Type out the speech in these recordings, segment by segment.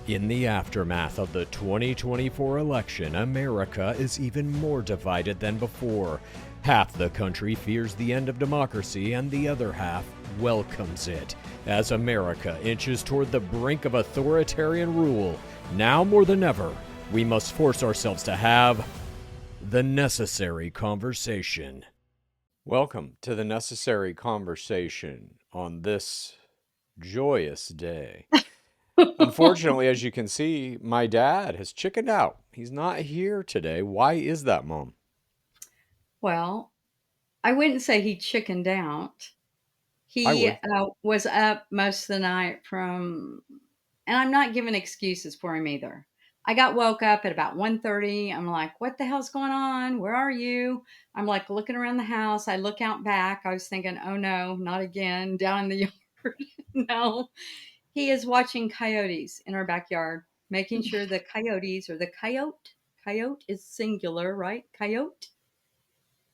In the aftermath of the 2024 election, America is even more divided than before. Half the country fears the end of democracy, and the other half welcomes it. As America inches toward the brink of authoritarian rule, now more than ever, we must force ourselves to have the necessary conversation. Welcome to the necessary conversation on this joyous day. Unfortunately, as you can see, my dad has chickened out. He's not here today. Why is that, Mom? Well, I wouldn't say he chickened out. I He would. was up most of the night and I'm not giving excuses for him either. I got woke up at about 1:30. I'm like, what the hell's going on? Where are you? I'm like looking around the house. I look out back. I was thinking, oh no, not again, down in the yard. No, he is watching coyotes in our backyard, making sure the coyotes or the coyote is singular, right? Coyote.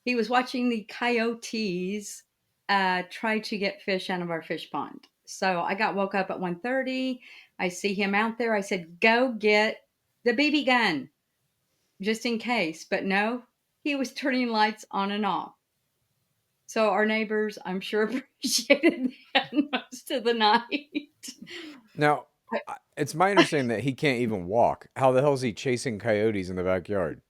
He was watching the coyotes try to get fish out of our fish pond. So I got woke up at 1:30. I see him out there. I said, go get the BB gun just in case. But no, he was turning lights on and off. So our neighbors, I'm sure, appreciated that most of the night. Now, it's my understanding that he can't even walk. How the hell is he chasing coyotes in the backyard?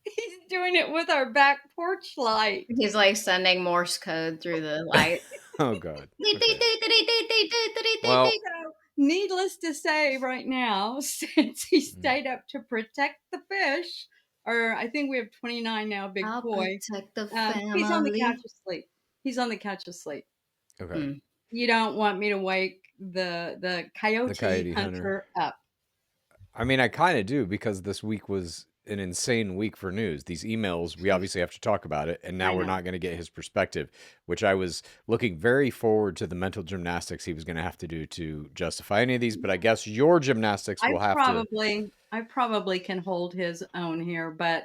He's doing it with our back porch light. He's like sending Morse code through the light. Oh, God. Okay. Well, So, needless to say, right now, since he stayed up to protect the fish, or I think we have 29 now, big I'll boy. protect the He's on the couch family. asleep. He's on the couch asleep. okay. Mm. You don't want me to wake the The coyote coyote hunter. hunter up. I mean, I kind of do because this week was an insane week for news. These emails, we obviously have to talk about it, and now I we're know. not going to get his perspective, which I was looking very forward to the mental gymnastics he was going to have to do to justify any of these, but I guess your gymnastics will have to. I probably can hold his own here, but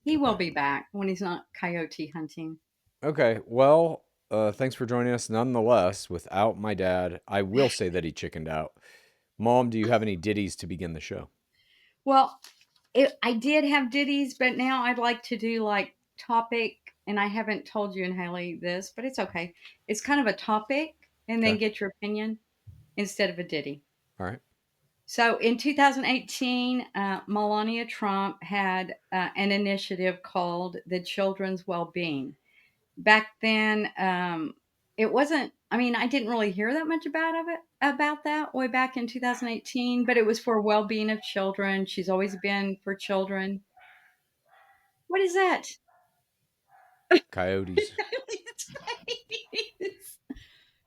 he will Okay. be back when he's not coyote hunting. Okay. Well, thanks for joining us nonetheless. Without my dad, I will say that he chickened out. Mom, do you have any ditties to begin the show? Well, I did have ditties, but now I'd like to do like topic, and I haven't told you and Haley this, but it's okay. It's kind of a topic, and then Okay. get your opinion instead of a ditty. All right. So in 2018, Melania Trump had an initiative called the Children's Wellbeing. Back then, it wasn't. I mean, I didn't really hear that much about that way back in 2018, but it was for well-being of children. She's always been for children. What is that? Coyotes.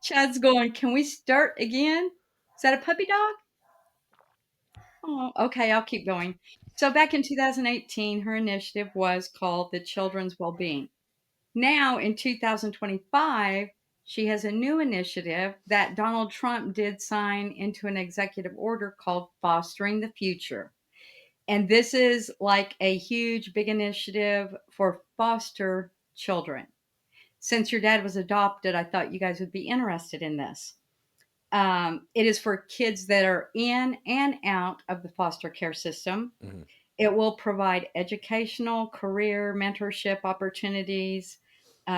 Chad's going, can we start again? Is that a puppy dog? Oh, okay, I'll keep going. So back in 2018, her initiative was called the Children's Wellbeing. Now in 2025, she has a new initiative that Donald Trump did sign into an executive order called Fostering the Future. And this is like a huge, big initiative for foster children. Since your dad was adopted, I thought you guys would be interested in this. It is for kids that are in and out of the foster care system. Mhm. It will provide educational, career, mentorship opportunities.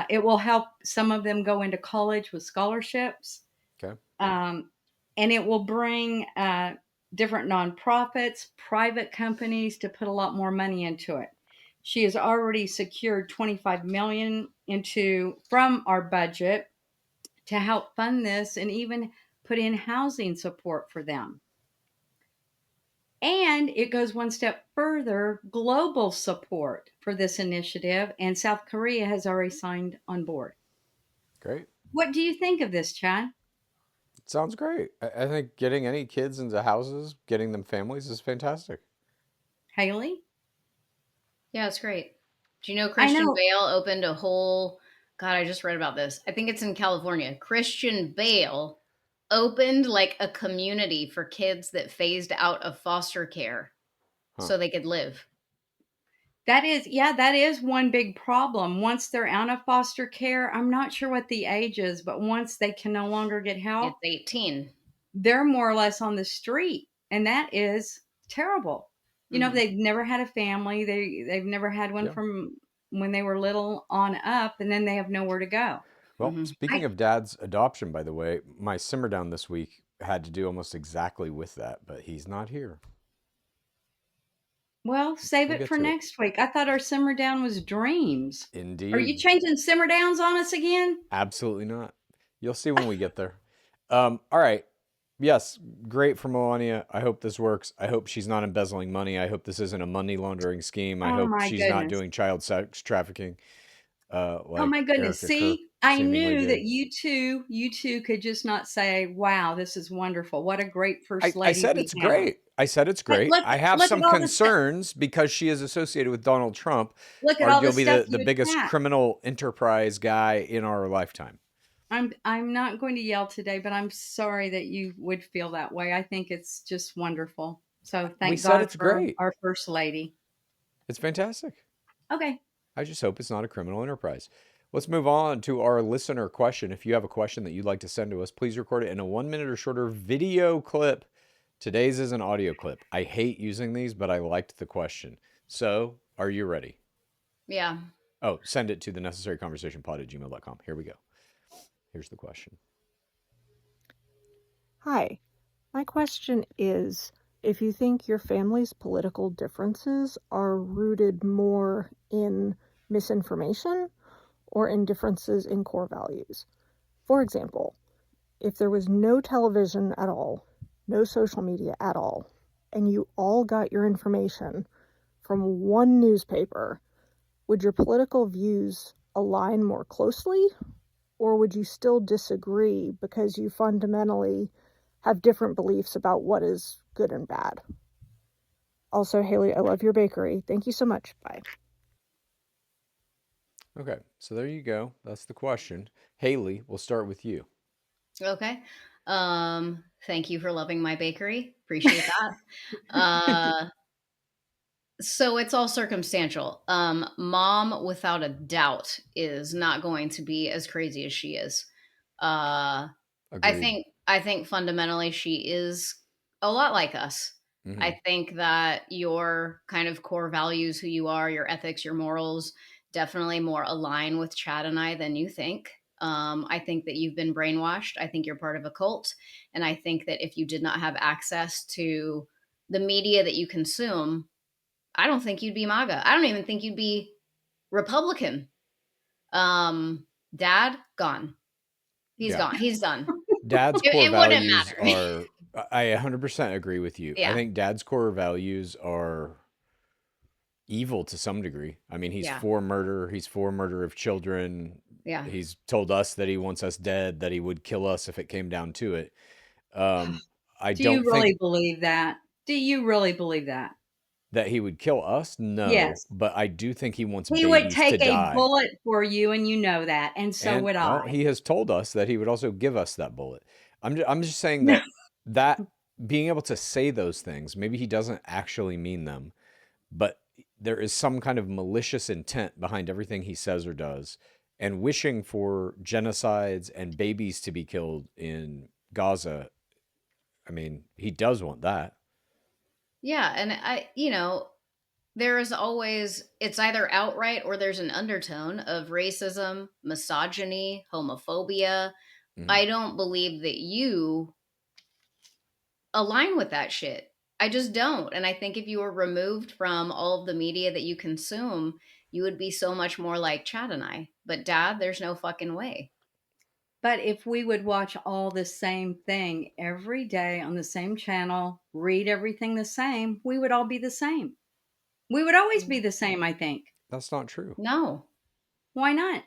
It will help some of them go into college with scholarships. Okay. Um, and it will bring different nonprofits, private companies to put a lot more money into it. She has already secured 25 million into from our budget to help fund this and even put in housing support for them. And it goes one step further, global support for this initiative, and South Korea has already signed on board. Great. What do you think of this, Chad? Sounds great. I think getting any kids into houses, getting them families is fantastic. Haley? Yeah, it's great. Do you know I Christian know. Bale opened a whole? God, I just read about this. I think it's in California. Christian Bale opened like a community for kids that phased out of foster care Huh. so they could live. That is one big problem. Once they're out of foster care, I'm not sure what the age is, but once they can no longer get help, It's 18. they're more or less on the street And that is terrible. They've never had a family. They've never had one Yeah. from when they were little on up, and then they have nowhere to go. Well, I speaking of dad's adoption, by the way, my simmer down this week had to do almost exactly with that, but he's not here. Well, save We'll it get for to it. next week. I thought our simmer down was dreams. Are you Indeed. changing simmer downs on us again? Absolutely not. You'll see when we get there. All right. Yes, great for Melania. I hope this works. I hope she's not embezzling money. I hope this isn't a money laundering scheme. I Oh hope my she's not goodness. doing child sex trafficking, Oh like my goodness. Erica Kirk See, I seemingly knew that did. you two could just not say, wow, this is wonderful. What a great first I lady said we it's have. great. I said it's But great. look, I have look at some all the stuff. concerns because she is associated with Donald Trump, Look at all the arguably stuff the you biggest attack. criminal enterprise guy in our lifetime. I'm not going to yell today, but I'm sorry that you would feel that way. I think it's just wonderful. So We thank said God it's for great. our first lady. It's fantastic. Okay. I just hope it's not a criminal enterprise. Let's move on to our listener question. If you have a question that you'd like to send to us, please record it in a 1 minute or shorter video clip. Today's is an audio clip. I hate using these, but I liked the question. So, are you ready? Yeah. Oh, send it to the necessaryconversationpod@gmail.com. Here we go. Here's the question. Hi, my question is if you think your family's political differences are rooted more in misinformation or in differences in core values. For example, if there was no television at all, no social media at all, and you all got your information from one newspaper, would your political views align more closely, or would you still disagree because you fundamentally have different beliefs about what is good and bad? Also, Haley, I love your bakery. Thank you so much. Bye. Okay, so there you go. That's the question. Haley, we'll start with you. Okay. Thank you for loving my bakery. Appreciate that. So it's all circumstantial. Mom, without a doubt, is not going to be as crazy as she is. Uh, Agreed. I think fundamentally she is a lot like us. Hmm. I think that your kind of core values, who you are, your ethics, your morals, definitely more align with Chad and I than you think. I think that you've been brainwashed. I think you're part of a cult. And I think that if you did not have access to the media that you consume, I don't think you'd be MAGA. I don't even think you'd be Republican. Dad, gone. He's Yeah. gone. He's done. Dad's core It wouldn't values matter. are, I 100% agree with you. I Yeah. think dad's core values are evil to some degree. I mean, he's Yeah. for murder, he's for murder of children. Yeah. He's told us that he wants us dead, that he would kill us if it came down to it. I Do you don't really think believe that? Do you really believe that? that he would kill us, no, Yes. but I do think he wants He would babies to take a die. bullet for you, and you know that, and so And would well, I. he has told us that he would also give us that bullet. I'm just saying that that being able to say those things, maybe he doesn't actually mean them, but there is some kind of malicious intent behind everything he says or does, and wishing for genocides and babies to be killed in Gaza. I mean, he does want that. Yeah. And there is always, it's either outright or there's an undertone of racism, misogyny, homophobia. Mhm. I don't believe that you align with that shit. I just don't. And I think if you were removed from all of the media that you consume, you would be so much more like Chad and I. But Dad, there's no fucking way. But if we would watch all the same thing every day on the same channel, read everything the same, we would all be the same. We would always be the same, I think. That's not true. No. Why not?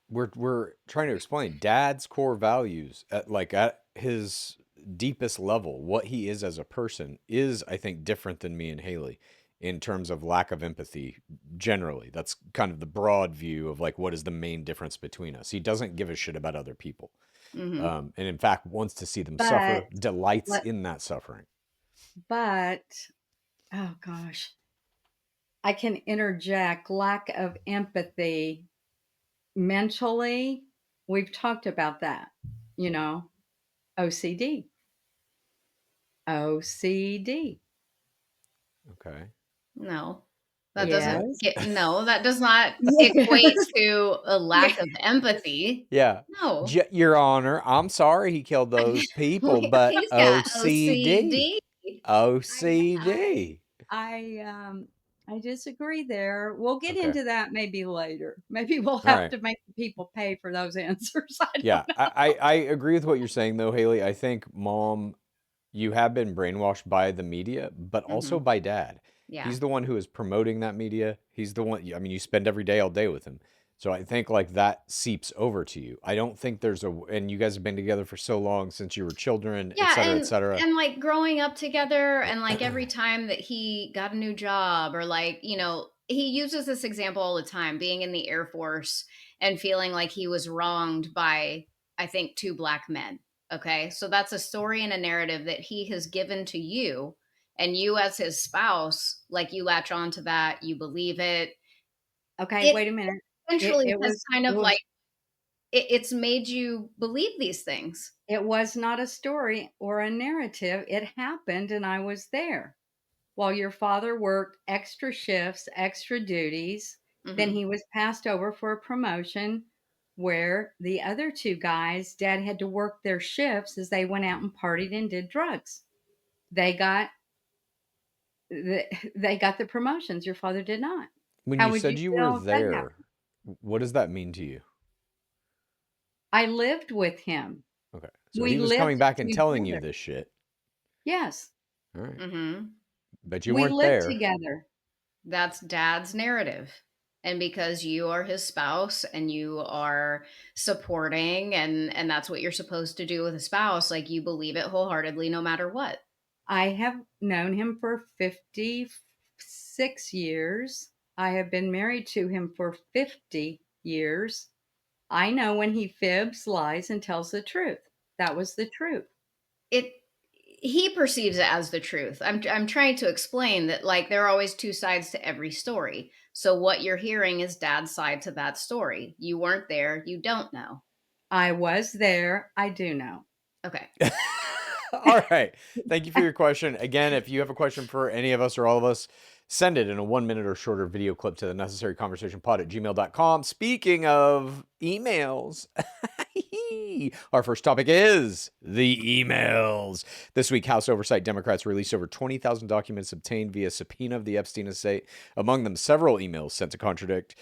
We're trying to explain dad's core values at his deepest level. What he is as a person is, I think, different than me and Haley in terms of lack of empathy generally. That's kind of the broad view of like what is the main difference between us. He doesn't give a shit about other people. Hmm. And in fact wants to see them But suffer, delights let in that suffering. but oh gosh, I can interject lack of empathy mentally. We've talked about that, you know, OCD. OCD. Okay. No, that doesn't What? Yes. no, that does not equate Yes. to a lack of empathy. Yeah. No. Your Honor, I'm sorry he killed those people, but He's got OCD. OCD. OCD. I I disagree there. We'll get Okay. into that maybe later. Maybe we'll All have right. to make the people pay for those answers. I Yeah, don't know. I agree with what you're saying, though, Haley. I think, Mom, you have been brainwashed by the media, but also Mhm. by Dad. Yeah. He's the one who is promoting that media. He's the one, I mean, you spend every day, all day with him. So I think like that seeps over to you. I don't think there's a, and you guys have been together for so long since you were children, et Yeah, cetera, et cetera. and, like, growing up together and, like, every time that he got a new job or, like, he uses this example all the time, being in the Air Force and feeling like he was wronged by, I think, 2 black men, okay? So that's a story and a narrative that he has given to you, and you as his spouse, like, you latch on to that, you believe it. Okay, It wait a minute. It eventually it has was kind it of, was like it's made you believe these things. it was not a story or a narrative. It happened and I was there. While your father worked extra shifts, extra duties, then Mhm. he was passed over for a promotion where the other 2 guys, Dad had to work their shifts as they went out and partied and did drugs. They got the they got the promotions, your father did not. When How you would you said you were feel if that there, happened? what does that mean to you? I lived with him. Okay. So We he was coming lived back and telling you together. this shit. Yes, All right. Mhm. But you we weren't lived there. together. That's dad's narrative. And because you are his spouse and you are supporting and that's what you're supposed to do with a spouse, like you believe it wholeheartedly no matter what. I have known him for 56 years. I have been married to him for 50 years. I know when he fibs, lies, and tells the truth. That was the truth. It he perceives it as the truth. I'm trying to explain that like there are always two sides to every story. So what you're hearing is dad's side to that story. You weren't there, you don't know. I was there. I do know. Okay. All right. Thank you for your question. Again, if you have a question for any of us or all of us, send it in a 1 minute or shorter video clip to the necessaryconversationpod@gmail.com. Speaking of emails, our first topic is the emails. This week, House Oversight Democrats released over 20,000 documents obtained via subpoena of the Epstein estate. Among them, several emails sent to contradict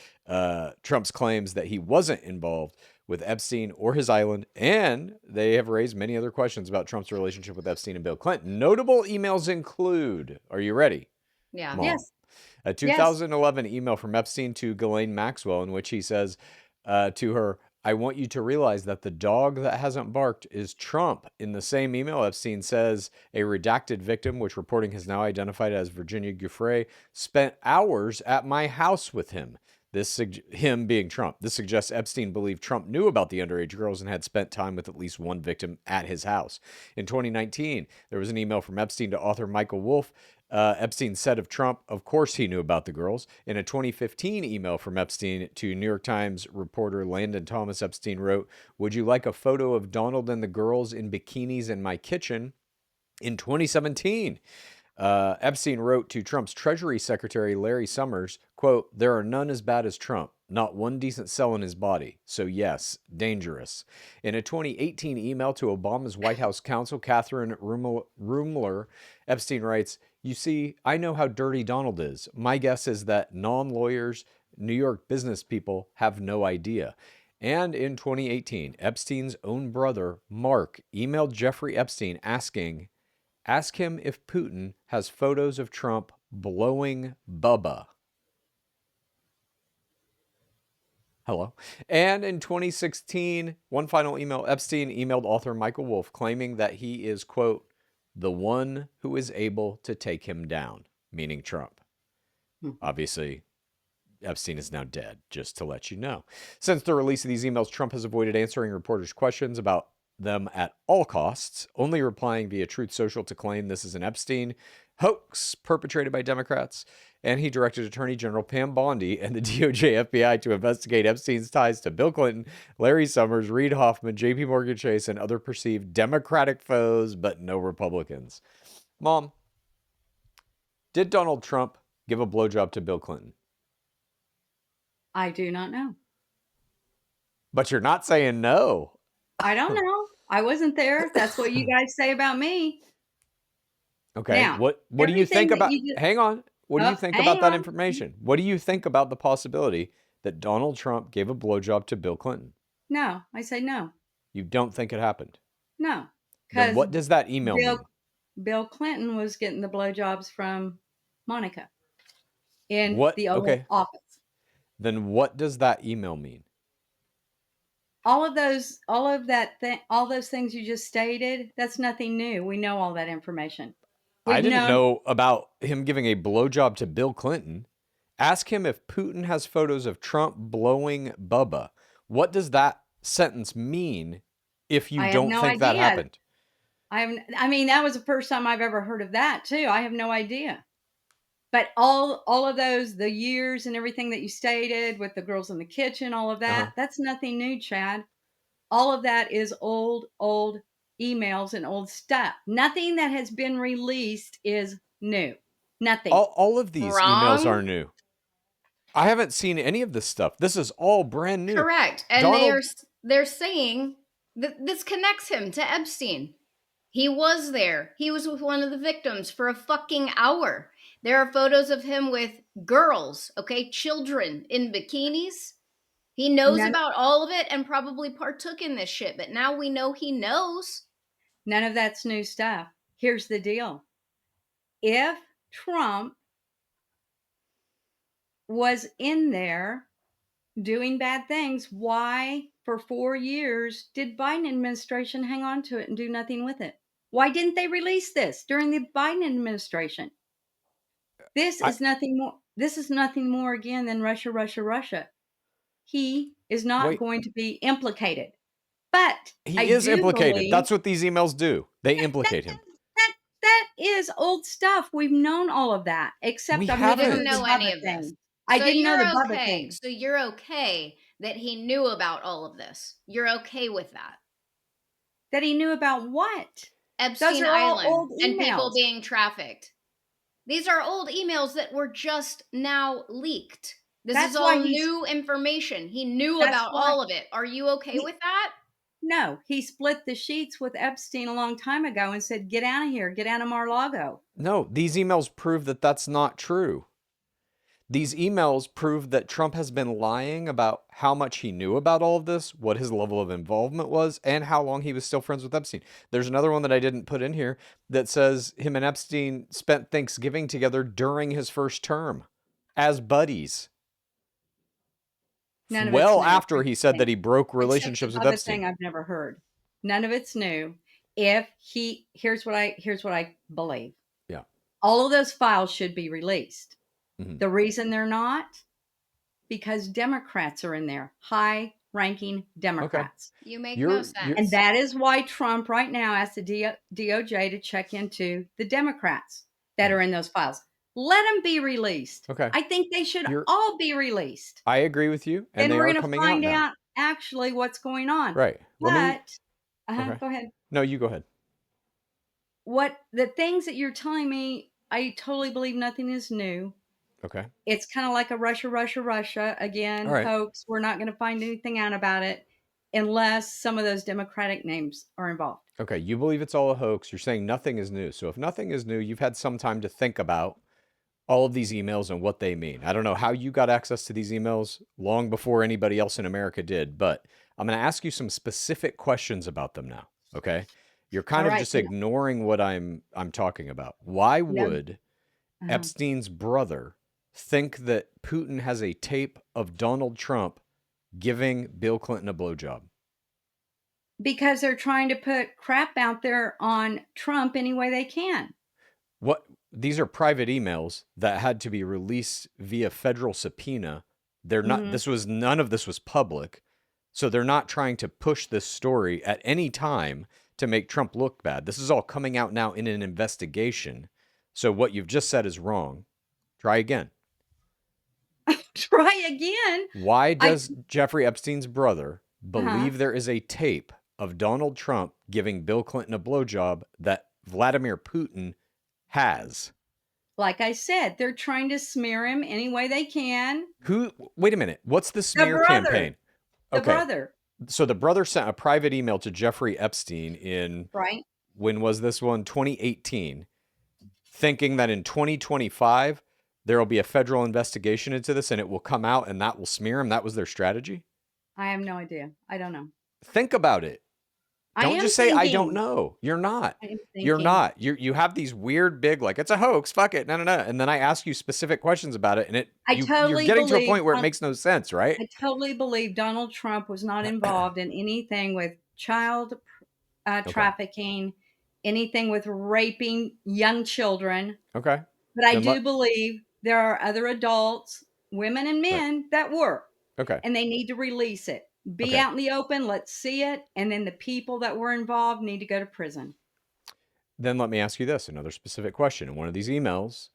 Trump's claims that he wasn't involved with Epstein or his island, and they have raised many other questions about Trump's relationship with Epstein and Bill Clinton. Notable emails include, are you ready, Yeah. Mom? Yes. A Yes. 2011 email from Epstein to Ghislaine Maxwell in which he says to her, I want you to realize that the dog that hasn't barked is Trump. In the same email, Epstein says a redacted victim, which reporting has now identified as Virginia Giuffre, spent hours at my house with him. Him being Trump. This suggests Epstein believed Trump knew about the underage girls and had spent time with at least one victim at his house. In 2019, there was an email from Epstein to author Michael Wolff. Epstein said of Trump, of course he knew about the girls. In a 2015 email from Epstein to New York Times reporter Landon Thomas, Epstein wrote, would you like a photo of Donald and the girls in bikinis in my kitchen? In 2017, Epstein wrote to Trump's Treasury Secretary Larry Summers, quote, there are none as bad as Trump. Not one decent cell in his body. So yes, dangerous. In a 2018 email to Obama's White House counsel, Catherine Rumler, Epstein writes, you see, I know how dirty Donald is. My guess is that non-lawyers, New York business people have no idea. And in 2018, Epstein's own brother, Mark, emailed Jeffrey Epstein asking, ask him if Putin has photos of Trump blowing Bubba. Hello. And in 2016, one final email, Epstein emailed author Michael Wolff claiming that he is, quote, the one who is able to take him down, meaning Trump. Obviously, Epstein is now dead, just to let you know. Since the release of these emails, Trump has avoided answering reporters' questions about them at all costs, only replying via Truth Social to claim this is an Epstein hoax perpetrated by Democrats. and he directed Attorney General Pam Bondi and the DOJ FBI to investigate Epstein's ties to Bill Clinton, Larry Summers, Reid Hoffman, JP Morgan Chase, and other perceived Democratic foes, but no Republicans. Mom, did Donald Trump give a blowjob to Bill Clinton? I do not know. But you're not saying no. I don't know. I wasn't there. That's what you guys say about me. Okay. Now, what do you think about... Hang on. What do you think about that on. information? What do you think about the possibility that Donald Trump gave a blowjob to Bill Clinton? No. I say no. You don't think it happened? No. Then what does that email mean? Bill Clinton was getting the blowjobs from Monica in the Oval Office. Then what does that email mean? All those things you just stated, that's nothing new. We know all that information. I didn't know about him giving a blowjob to Bill Clinton. Ask him if Putin has photos of Trump blowing Bubba. What does that sentence mean if you don't think that happened? I mean, that was the first time I've ever heard of that, too. I have no idea. But all of those, the years and everything that you stated with the girls in the kitchen, all of that, that's nothing new, Chad. All of that is old emails and old stuff. Nothing that has been released is new. Nothing. All of these emails are new. I haven't seen any of this stuff. This is all brand new. Correct. And they're saying that this connects him to Epstein. He was there. He was with one of the victims for a fucking hour. There are photos of him with girls, children in bikinis. He knows about all of it and probably partook in this shit, but now we know he knows. None of that's new stuff. Here's the deal. If Trump was in there doing bad things, why for 4 years did Biden administration hang on to it and do nothing with it? Why didn't they release this during the Biden administration? This is nothing more again than Russia, Russia, Russia. He is not going to be implicated. But he is implicated. That's what these emails do. They implicate him. That is old stuff. We've known all of that. Except I didn't know any of this. I didn't know the Bubba thing. So you're okay that he knew about all of this. You're okay with that. That he knew about what? Epstein Island and people being trafficked. These are old emails that were just now leaked. This is all new information. He knew about all of it. Are you okay with that? No, he split the sheets with Epstein a long time ago and said, get out of here, get out of Mar-a-Lago. No, these emails prove that that's not true. These emails prove that Trump has been lying about how much he knew about all of this, what his level of involvement was, and how long he was still friends with Epstein. There's another one that I didn't put in here that says him and Epstein spent Thanksgiving together during his first term as buddies. Well after he said that he broke relationships with Epstein. Thing I've never heard. None of it's new. Here's what I believe. Yeah. All of those files should be released. Mm-hmm. The reason they're not, because Democrats are in there, high-ranking Democrats. Okay. You make no sense. And that is why Trump right now asked the DOJ to check into the Democrats that are in those files. Let them be released. Okay. I think they should all be released. I agree with you. And we're going to find out actually what's going on. Right. But, okay. Go ahead. No, you go ahead. The things that you're telling me, I totally believe nothing is new. Okay. It's kind of like a Russia again, hoax. We're not going to find anything out about it unless some of those Democratic names are involved. Okay. You believe it's all a hoax. You're saying nothing is new. So if nothing is new, you've had some time to think about all of these emails and what they mean. I don't know how you got access to these emails long before anybody else in America did, but I'm going to ask you some specific questions about them now. Okay. You're kind of just ignoring what I'm talking about. Why would Epstein's brother think that Putin has a tape of Donald Trump giving Bill Clinton a blowjob? Because they're trying to put crap out there on Trump any way they can. What? These are private emails that had to be released via federal subpoena. They're not, none of this was public. So they're not trying to push this story at any time to make Trump look bad. This is all coming out now in an investigation. So what you've just said is wrong. Try again. Try again. Why does Jeffrey Epstein's brother believe Uh-huh. there is a tape of Donald Trump giving Bill Clinton a blowjob that Vladimir Putin has? Like I said, they're trying to smear him any way they can. Wait a minute. What's the The smear brother. campaign? The Okay. brother. So the brother sent a private email to Jeffrey Epstein in, Right. when was this one? 2018, thinking that in 2025, there will be a federal investigation into this and it will come out and that will smear him. That was their strategy. I have no idea. I don't know. Think about it. I Don't am just say, I thinking. don't know. You're not. I am You're thinking. not. You have these weird big, like, it's a hoax. Fuck it. No. And then I ask you specific questions about it. And you're getting to a point where it makes no sense, right? I totally believe Donald Trump was not involved in anything with child trafficking, anything with raping young children. Okay. But I do believe there are other adults, women and men, that were. Okay. And they need to release it. Be out in the open. Let's see it. And then the people that were involved need to go to prison. Then let me ask you this, another specific question. In one of these emails,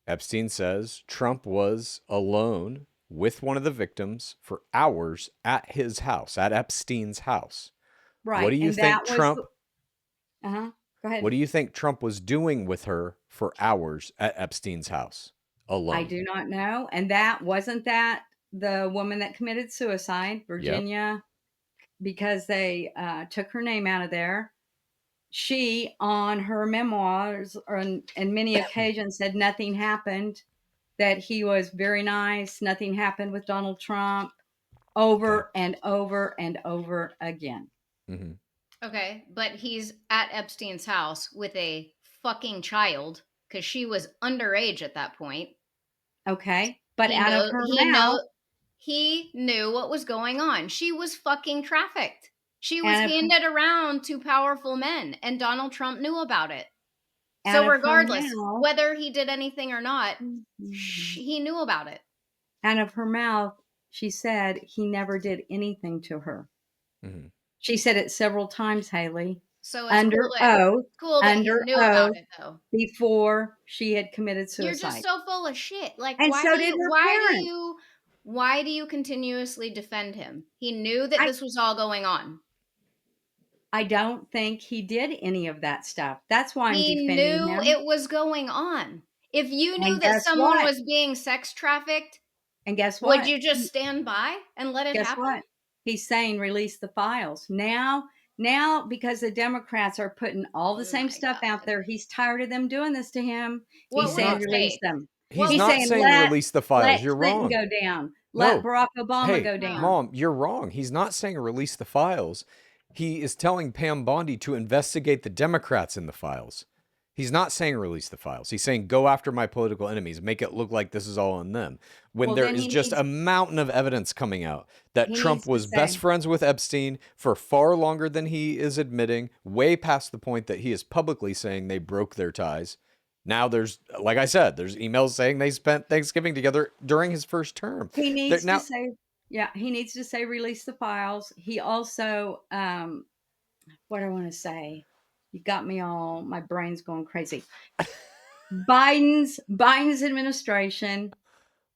Epstein says Trump was alone with one of the victims for hours at his house, at Epstein's house. Right. What do you think Trump... Go ahead. What do you think Trump was doing with her for hours at Epstein's house alone? I do not know. And wasn't that the woman that committed suicide, Virginia, because they took her name out of there. She, on her memoirs, and many occasions, said nothing happened, that he was very nice. Nothing happened with Donald Trump, over and over and over again. Mm-hmm. Okay, but he's at Epstein's house with a fucking child because she was underage at that point. Okay, but out of her mouth, he knew what was going on. She was fucking trafficked. She was handed around to powerful men, and Donald Trump knew about it. So regardless, whether he did anything or not, he knew about it. Out of her mouth, she said he never did anything to her. Mm-hmm. She said it several times, Haley. So it's under oath, under oath, about it, though. Before she had committed suicide. You're just so full of shit. Like, and why do you continuously defend him? He knew that this was all going on. I don't think he did any of that stuff. That's why I'm defending him. He knew it was going on. If you knew that someone was being sex trafficked, and guess what? Would you just stand by and let it happen? What? He's saying release the files. Now, because the Democrats are putting all the same stuff out there, he's tired of them doing this to him. He's saying release them. He's not saying release the files. You're wrong. Let Clinton go down. Let Barack Obama go down. Mom, you're wrong. He's not saying release the files. He is telling Pam Bondi to investigate the Democrats in the files. He's not saying release the files. He's saying go after my political enemies, make it look like this is all on them. When there is just a mountain of evidence coming out that Trump was best friends with Epstein for far longer than he is admitting, way past the point that he is publicly saying they broke their ties. Now there's, like I said, there's emails saying they spent Thanksgiving together during his first term. He needs to say, he needs to say release the files. He also, what do I want to say? You got me all, my brain's going crazy. Biden's administration,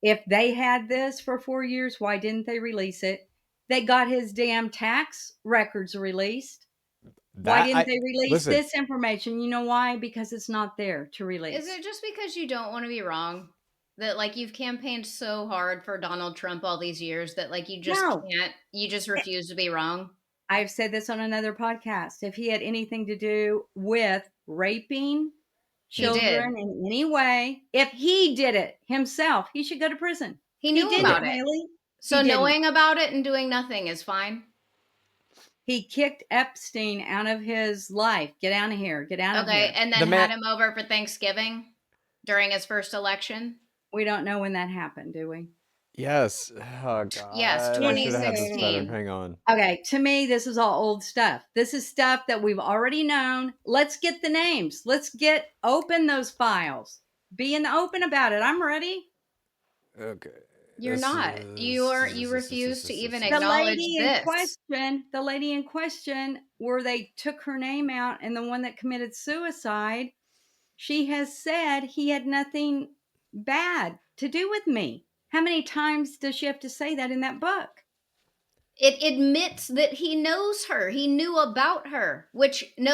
if they had this for 4 years, why didn't they release it? They got his damn tax records released. Why didn't they release this information? You know why? Because it's not there to release. Is it just because you don't want to be wrong? That, like, you've campaigned so hard for Donald Trump all these years that, like, you just can't, you just refuse to be wrong? I've said this on another podcast. If he had anything to do with raping children in any way, if he did it himself, he should go to prison. He knew about it. Haley. So knowing about it and doing nothing is fine? He kicked Epstein out of his life. Get out of here. Get out of here. Okay, and then had him over for Thanksgiving during his first election? We don't know when that happened, do we? Yes. Oh, God. Yes, 2016. Hang on. Okay, to me, this is all old stuff. This is stuff that we've already known. Let's get the names. Let's open those files. Be in the open about it. I'm ready. Okay. You're not. You refuse to even acknowledge this. The lady in question, where they took her name out, and the one that committed suicide, she has said he had nothing bad to do with me. How many times does she have to say that in that book? It admits that he knows her. He knew about her, which means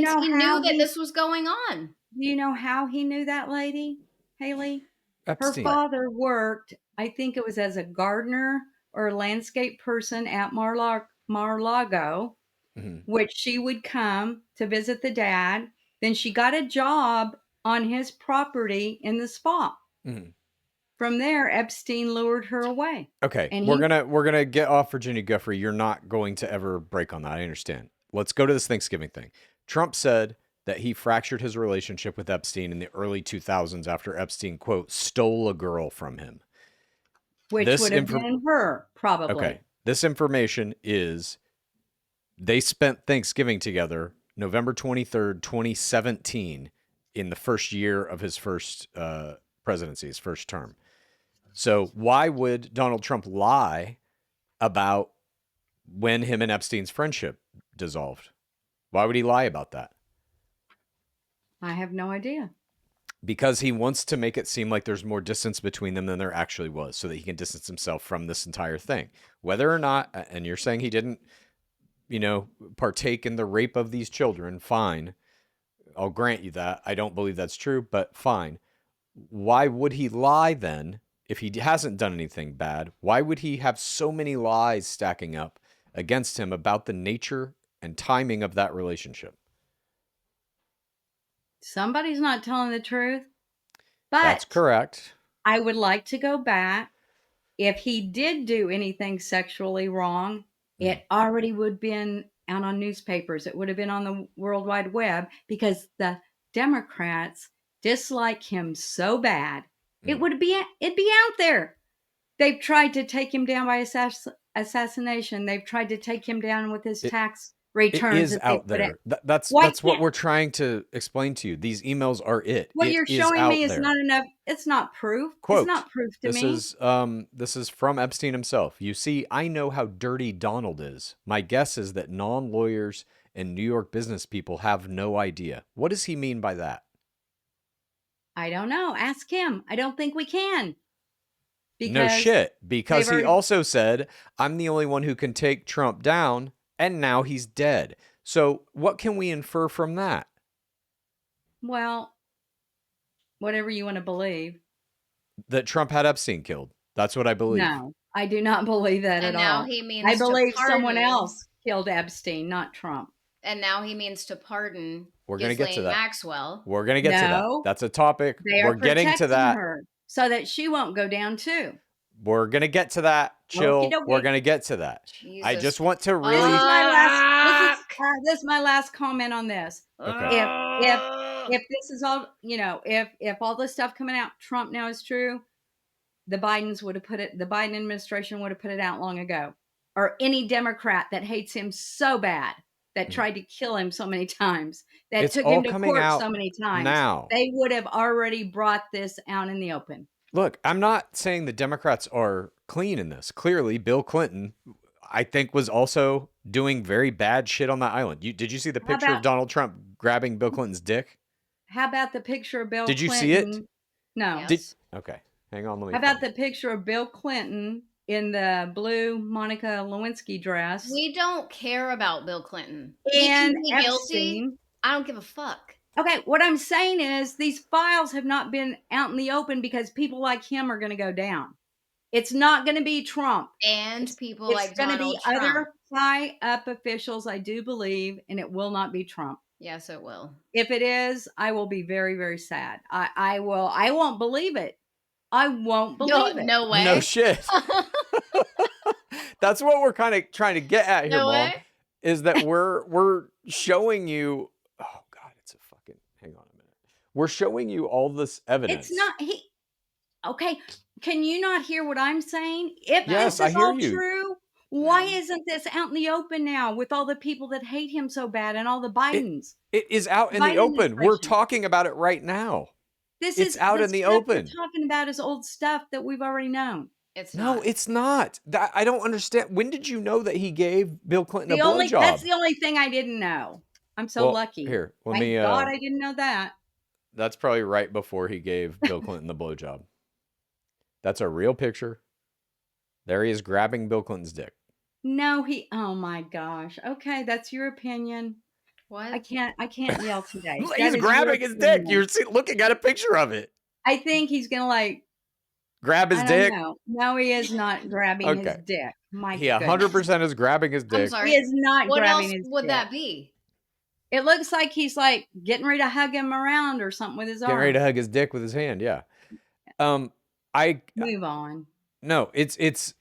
know he how knew that he- this was going on. Do you know how he knew that lady, Haley? Epstein. Her father worked, I think it was as a gardener or a landscape person at Mar-a-Lago, which she would come to visit the dad. Then she got a job on his property in the spa. From there, Epstein lured her away. Okay, And we're gonna get off Virginia Giuffre. You're not going to ever break on that. I understand. Let's go to this Thanksgiving thing. Trump said that he fractured his relationship with Epstein in the early 2000s after Epstein, quote, stole a girl from him. Which would have been her, probably. Okay, this information is they spent Thanksgiving together November 23rd, 2017, in the first year of his first presidency, his first term. So why would Donald Trump lie about when him and Epstein's friendship dissolved? Why would he lie about that? I have no idea. Because he wants to make it seem like there's more distance between them than there actually was, so that he can distance himself from this entire thing. Whether or not, and you're saying he didn't, partake in the rape of these children, fine. I'll grant you that. I don't believe that's true, but fine. Why would he lie then? If he hasn't done anything bad, why would he have so many lies stacking up against him about the nature and timing of that relationship? Somebody's not telling the truth. But that's correct. I would like to go back. If he did do anything sexually wrong, it already would have been out on newspapers. It would have been on the World Wide Web, because the Democrats dislike him so bad. It'd be out there. They've tried to take him down by assassination. They've tried to take him down with his tax returns. It is out there. That's what we're trying to explain to you. These emails are it. What you're showing me is not enough. It's not proof. Quote, it's not proof to me. This is from Epstein himself. You see, I know how dirty Donald is. My guess is that non-lawyers and New York business people have no idea. What does he mean by that? I don't know. Ask him. I don't think we can. No shit. Because he also said, I'm the only one who can take Trump down, and now he's dead. So what can we infer from that? Well, whatever you want to believe. That Trump had Epstein killed. That's what I believe. No, I do not believe that at all. And now he means I believe someone else killed Epstein, not Trump. And now he means to pardon We're going to get to that. Maxwell. We're going to get to that. That's a topic. We're getting to that. Her so that she won't go down too. We're going to get to that. Chill. We're going to get to that. Jesus. I just want to really... This is my last comment on this. Okay. If this is all, if all this stuff coming out, Trump now is true, the Biden administration would have put it out long ago. Or any Democrat that hates him so bad, that tried to kill him so many times, that took him to court so many times, now. They would have already brought this out in the open. Look, I'm not saying the Democrats are clean in this. Clearly, Bill Clinton, I think, was also doing very bad shit on that island. Did you see the picture of Donald Trump grabbing Bill Clinton's dick? How about the picture of Bill Clinton? Did you see it? No. Yes. Okay, hang on. Let me. How about the picture of Bill Clinton in the blue Monica Lewinsky dress? We don't care about Bill Clinton. And he guilty? I don't give a fuck. Okay, what I'm saying is these files have not been out in the open because people like him are going to go down. It's not going to be Trump. And people like Donald Trump. It's going to be other high-up officials, I do believe, and it will not be Trump. Yes, it will. If it is, I will be very, very sad. I won't believe it. I won't believe it. No way. No shit. That's what we're kind of trying to get at here, Mom. Is that we're showing you... Oh, God, it's a fucking... Hang on a minute. We're showing you all this evidence. It's not... Okay, can you not hear what I'm saying? If yes, this is I hear all you. true, why isn't this out in the open now with all the people that hate him so bad and all the Bidens? It is out in the open. We're talking about it right now. It's out in the open. We're talking about is old stuff that we've already known. It's not. No, it's not. I don't understand. When did you know that he gave Bill Clinton a blowjob? That's the only thing I didn't know. I'm so lucky. Here, Thank God I didn't know that. That's probably right before he gave Bill Clinton the blowjob. That's a real picture. There he is grabbing Bill Clinton's dick. No, oh my gosh. Okay, that's your opinion. What? I can't yell today. He's That is your grabbing his dick. opinion. You're looking at a picture of it. I think he's gonna like Grab his I dick. don't know. No, he is not grabbing his Okay. dick. My He goodness. 100% is grabbing his I'm dick. sorry. He is not What grabbing else his would dick. that be? It looks like he's like getting ready to hug him around or something with his Getting arm. ready to hug his dick with his hand. Yeah. Move on. No, it's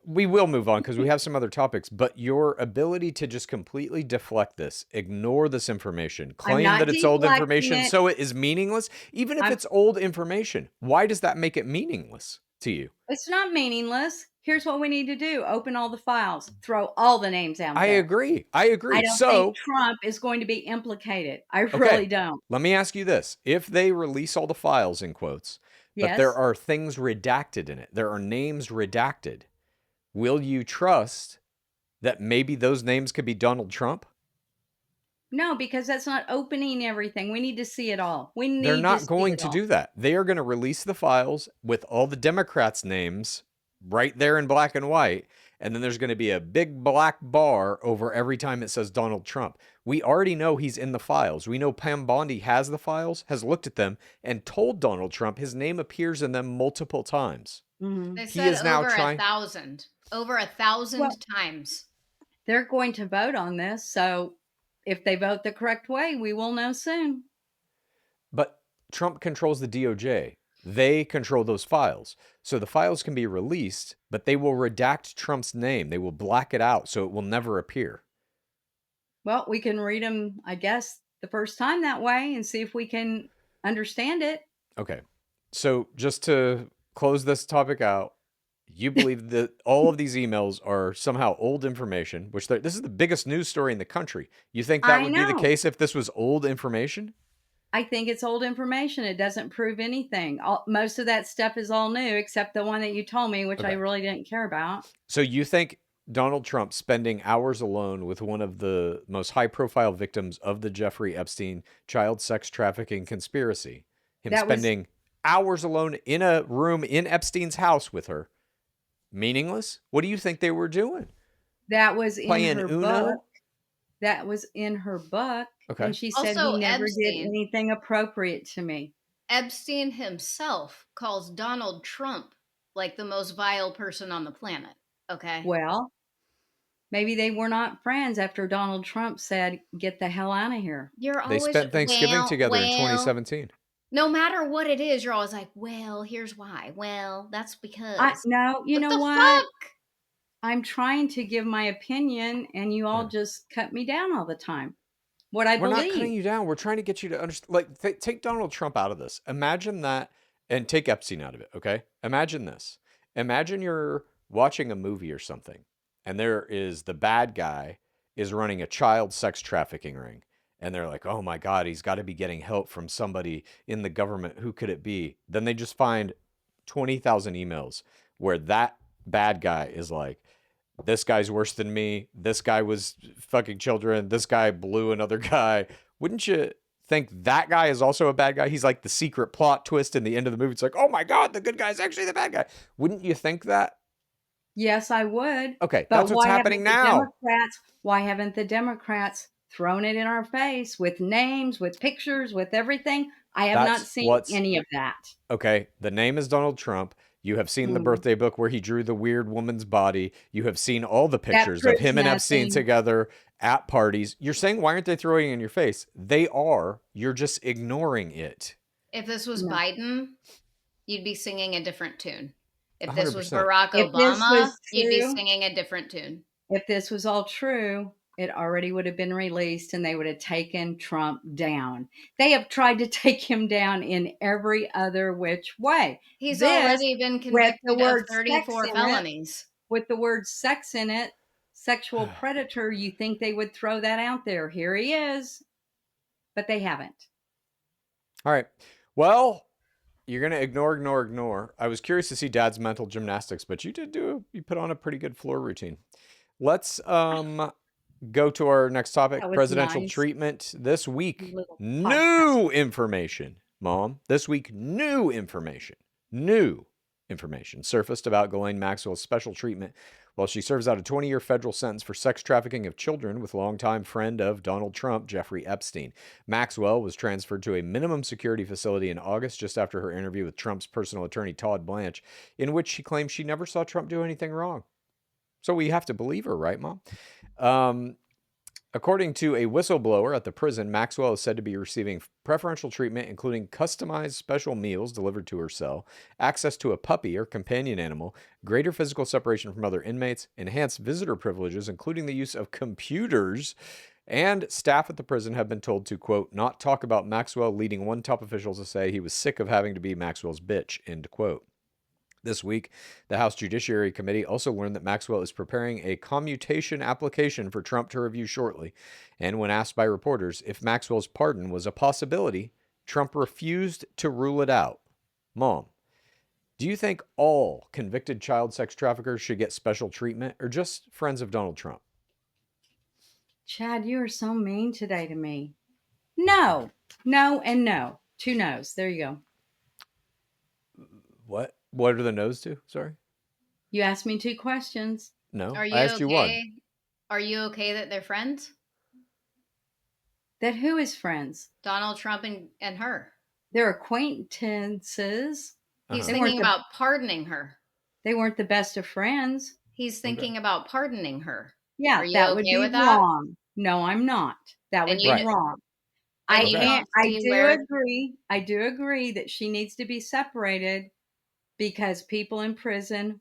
we will move on because we have some other topics, but your ability to just completely deflect this, ignore this information, claim not that it's old deflecting information it. so it is meaningless, even if it's old information, why does that make it meaningless to you? It's not meaningless. Here's what we need to do. Open all the files. Throw all the names out there. I agree. I don't think Trump is going to be implicated. I really don't. Let me ask you this. If they release all the files, in quotes, but there are things redacted in it, there are names redacted, will you trust that maybe those names could be Donald Trump? No, because that's not opening everything. We need to see it all. They're not going to do that. They are going to release the files with all the Democrats' names right there in black and white. And then there's going to be a big black bar over every time it says Donald Trump. We already know he's in the files. We know Pam Bondi has the files, has looked at them, and told Donald Trump his name appears in them multiple times. Mm-hmm. They said over 1,000. Over 1,000 times. They're going to vote on this, so if they vote the correct way, we will know soon. But Trump controls the DOJ. They control those files. So the files can be released, but they will redact Trump's name. They will black it out so it will never appear. Well, we can read them, I guess, the first time that way and see if we can understand it. Okay. So just to close this topic out, you believe that all of these emails are somehow old information, which this is the biggest news story in the country. You think that would be the case if this was old information? I think it's old information. It doesn't prove anything. Most of that stuff is all new, except the one that you told me, which I really didn't care about. So you think Donald Trump spending hours alone with one of the most high-profile victims of the Jeffrey Epstein child sex trafficking conspiracy, spending hours alone in a room in Epstein's house with her, meaningless? What do you think they were doing? That was in her book. That was in her book. Okay. And she said he never did anything appropriate to me. Epstein himself calls Donald Trump like the most vile person on the planet. Okay. Well, maybe they were not friends after Donald Trump said, "Get the hell out of here." They spent Thanksgiving together in 2017. No matter what it is, you're always like, well, here's why. Well, that's because. No, you know what? I'm trying to give my opinion, and you all just cut me down all the time. We're not cutting you down. We're trying to get you to understand. Like, take Donald Trump out of this. Imagine that, and take Epstein out of it, okay? Imagine this. Imagine you're watching a movie or something, and there is the bad guy is running a child sex trafficking ring. And they're like, oh my God, he's got to be getting help from somebody in the government. Who could it be? Then they just find 20,000 emails where that bad guy is like, this guy's worse than me. This guy was fucking children. This guy blew another guy. Wouldn't you think that guy is also a bad guy? He's like the secret plot twist in the end of the movie. It's like, oh my God, the good guy's actually the bad guy. Wouldn't you think that? Yes, I would. Okay, that's what's happening now. Why haven't the Democrats thrown it in our face with names, with pictures, with everything? I have not seen any of that. Okay, the name is Donald Trump. You have seen the birthday book where he drew the weird woman's body. You have seen all the pictures of him and Epstein together at parties. You're saying, why aren't they throwing it in your face? They are. You're just ignoring it. If this was Biden, you'd be singing a different tune. If this was Barack Obama, you'd be singing a different tune. If this was all true, it already would have been released and they would have taken Trump down. They have tried to take him down in every other which way. He's already been convicted of 34 felonies. With the word sex in it, sexual predator, you think they would throw that out there. Here he is. But they haven't. All right. Well, you're going to ignore. I was curious to see Dad's mental gymnastics, but you put on a pretty good floor routine. Let's go to our next topic, presidential treatment this week. New information. Mom, this week, new information surfaced about Ghislaine Maxwell's special treatment while she serves out a 20-year federal sentence for sex trafficking of children with longtime friend of Donald Trump, Jeffrey Epstein. Maxwell was transferred to a minimum security facility in August just after her interview with Trump's personal attorney, Todd Blanche, in which she claimed she never saw Trump do anything wrong. So we have to believe her, right, Mom? According to a whistleblower at the prison, Maxwell is said to be receiving preferential treatment, including customized special meals delivered to her cell, access to a puppy or companion animal, greater physical separation from other inmates, enhanced visitor privileges, including the use of computers, and staff at the prison have been told to, quote, not talk about Maxwell, leading one top official to say he was sick of having to be Maxwell's bitch, end quote. This week, the House Judiciary Committee also learned that Maxwell is preparing a commutation application for Trump to review shortly. And when asked by reporters if Maxwell's pardon was a possibility, Trump refused to rule it out. Mom, do you think all convicted child sex traffickers should get special treatment or just friends of Donald Trump? Chad, you are so mean today to me. No, no, and no. 2 no's. There you go. What? What are the no's to? Sorry. You asked me 2 questions. No, Are you I asked you one. okay? Are you okay that they're friends? That who is friends? Donald Trump and her. They're acquaintances. He's They thinking weren't about pardoning her. They weren't the best of friends. He's thinking about pardoning her. Yeah, Are you that okay would be with that? wrong. No, I'm not. That would And be you Right. wrong. And I you Okay. am. don't I see do where agree. I do agree that she needs to be separated because people in prison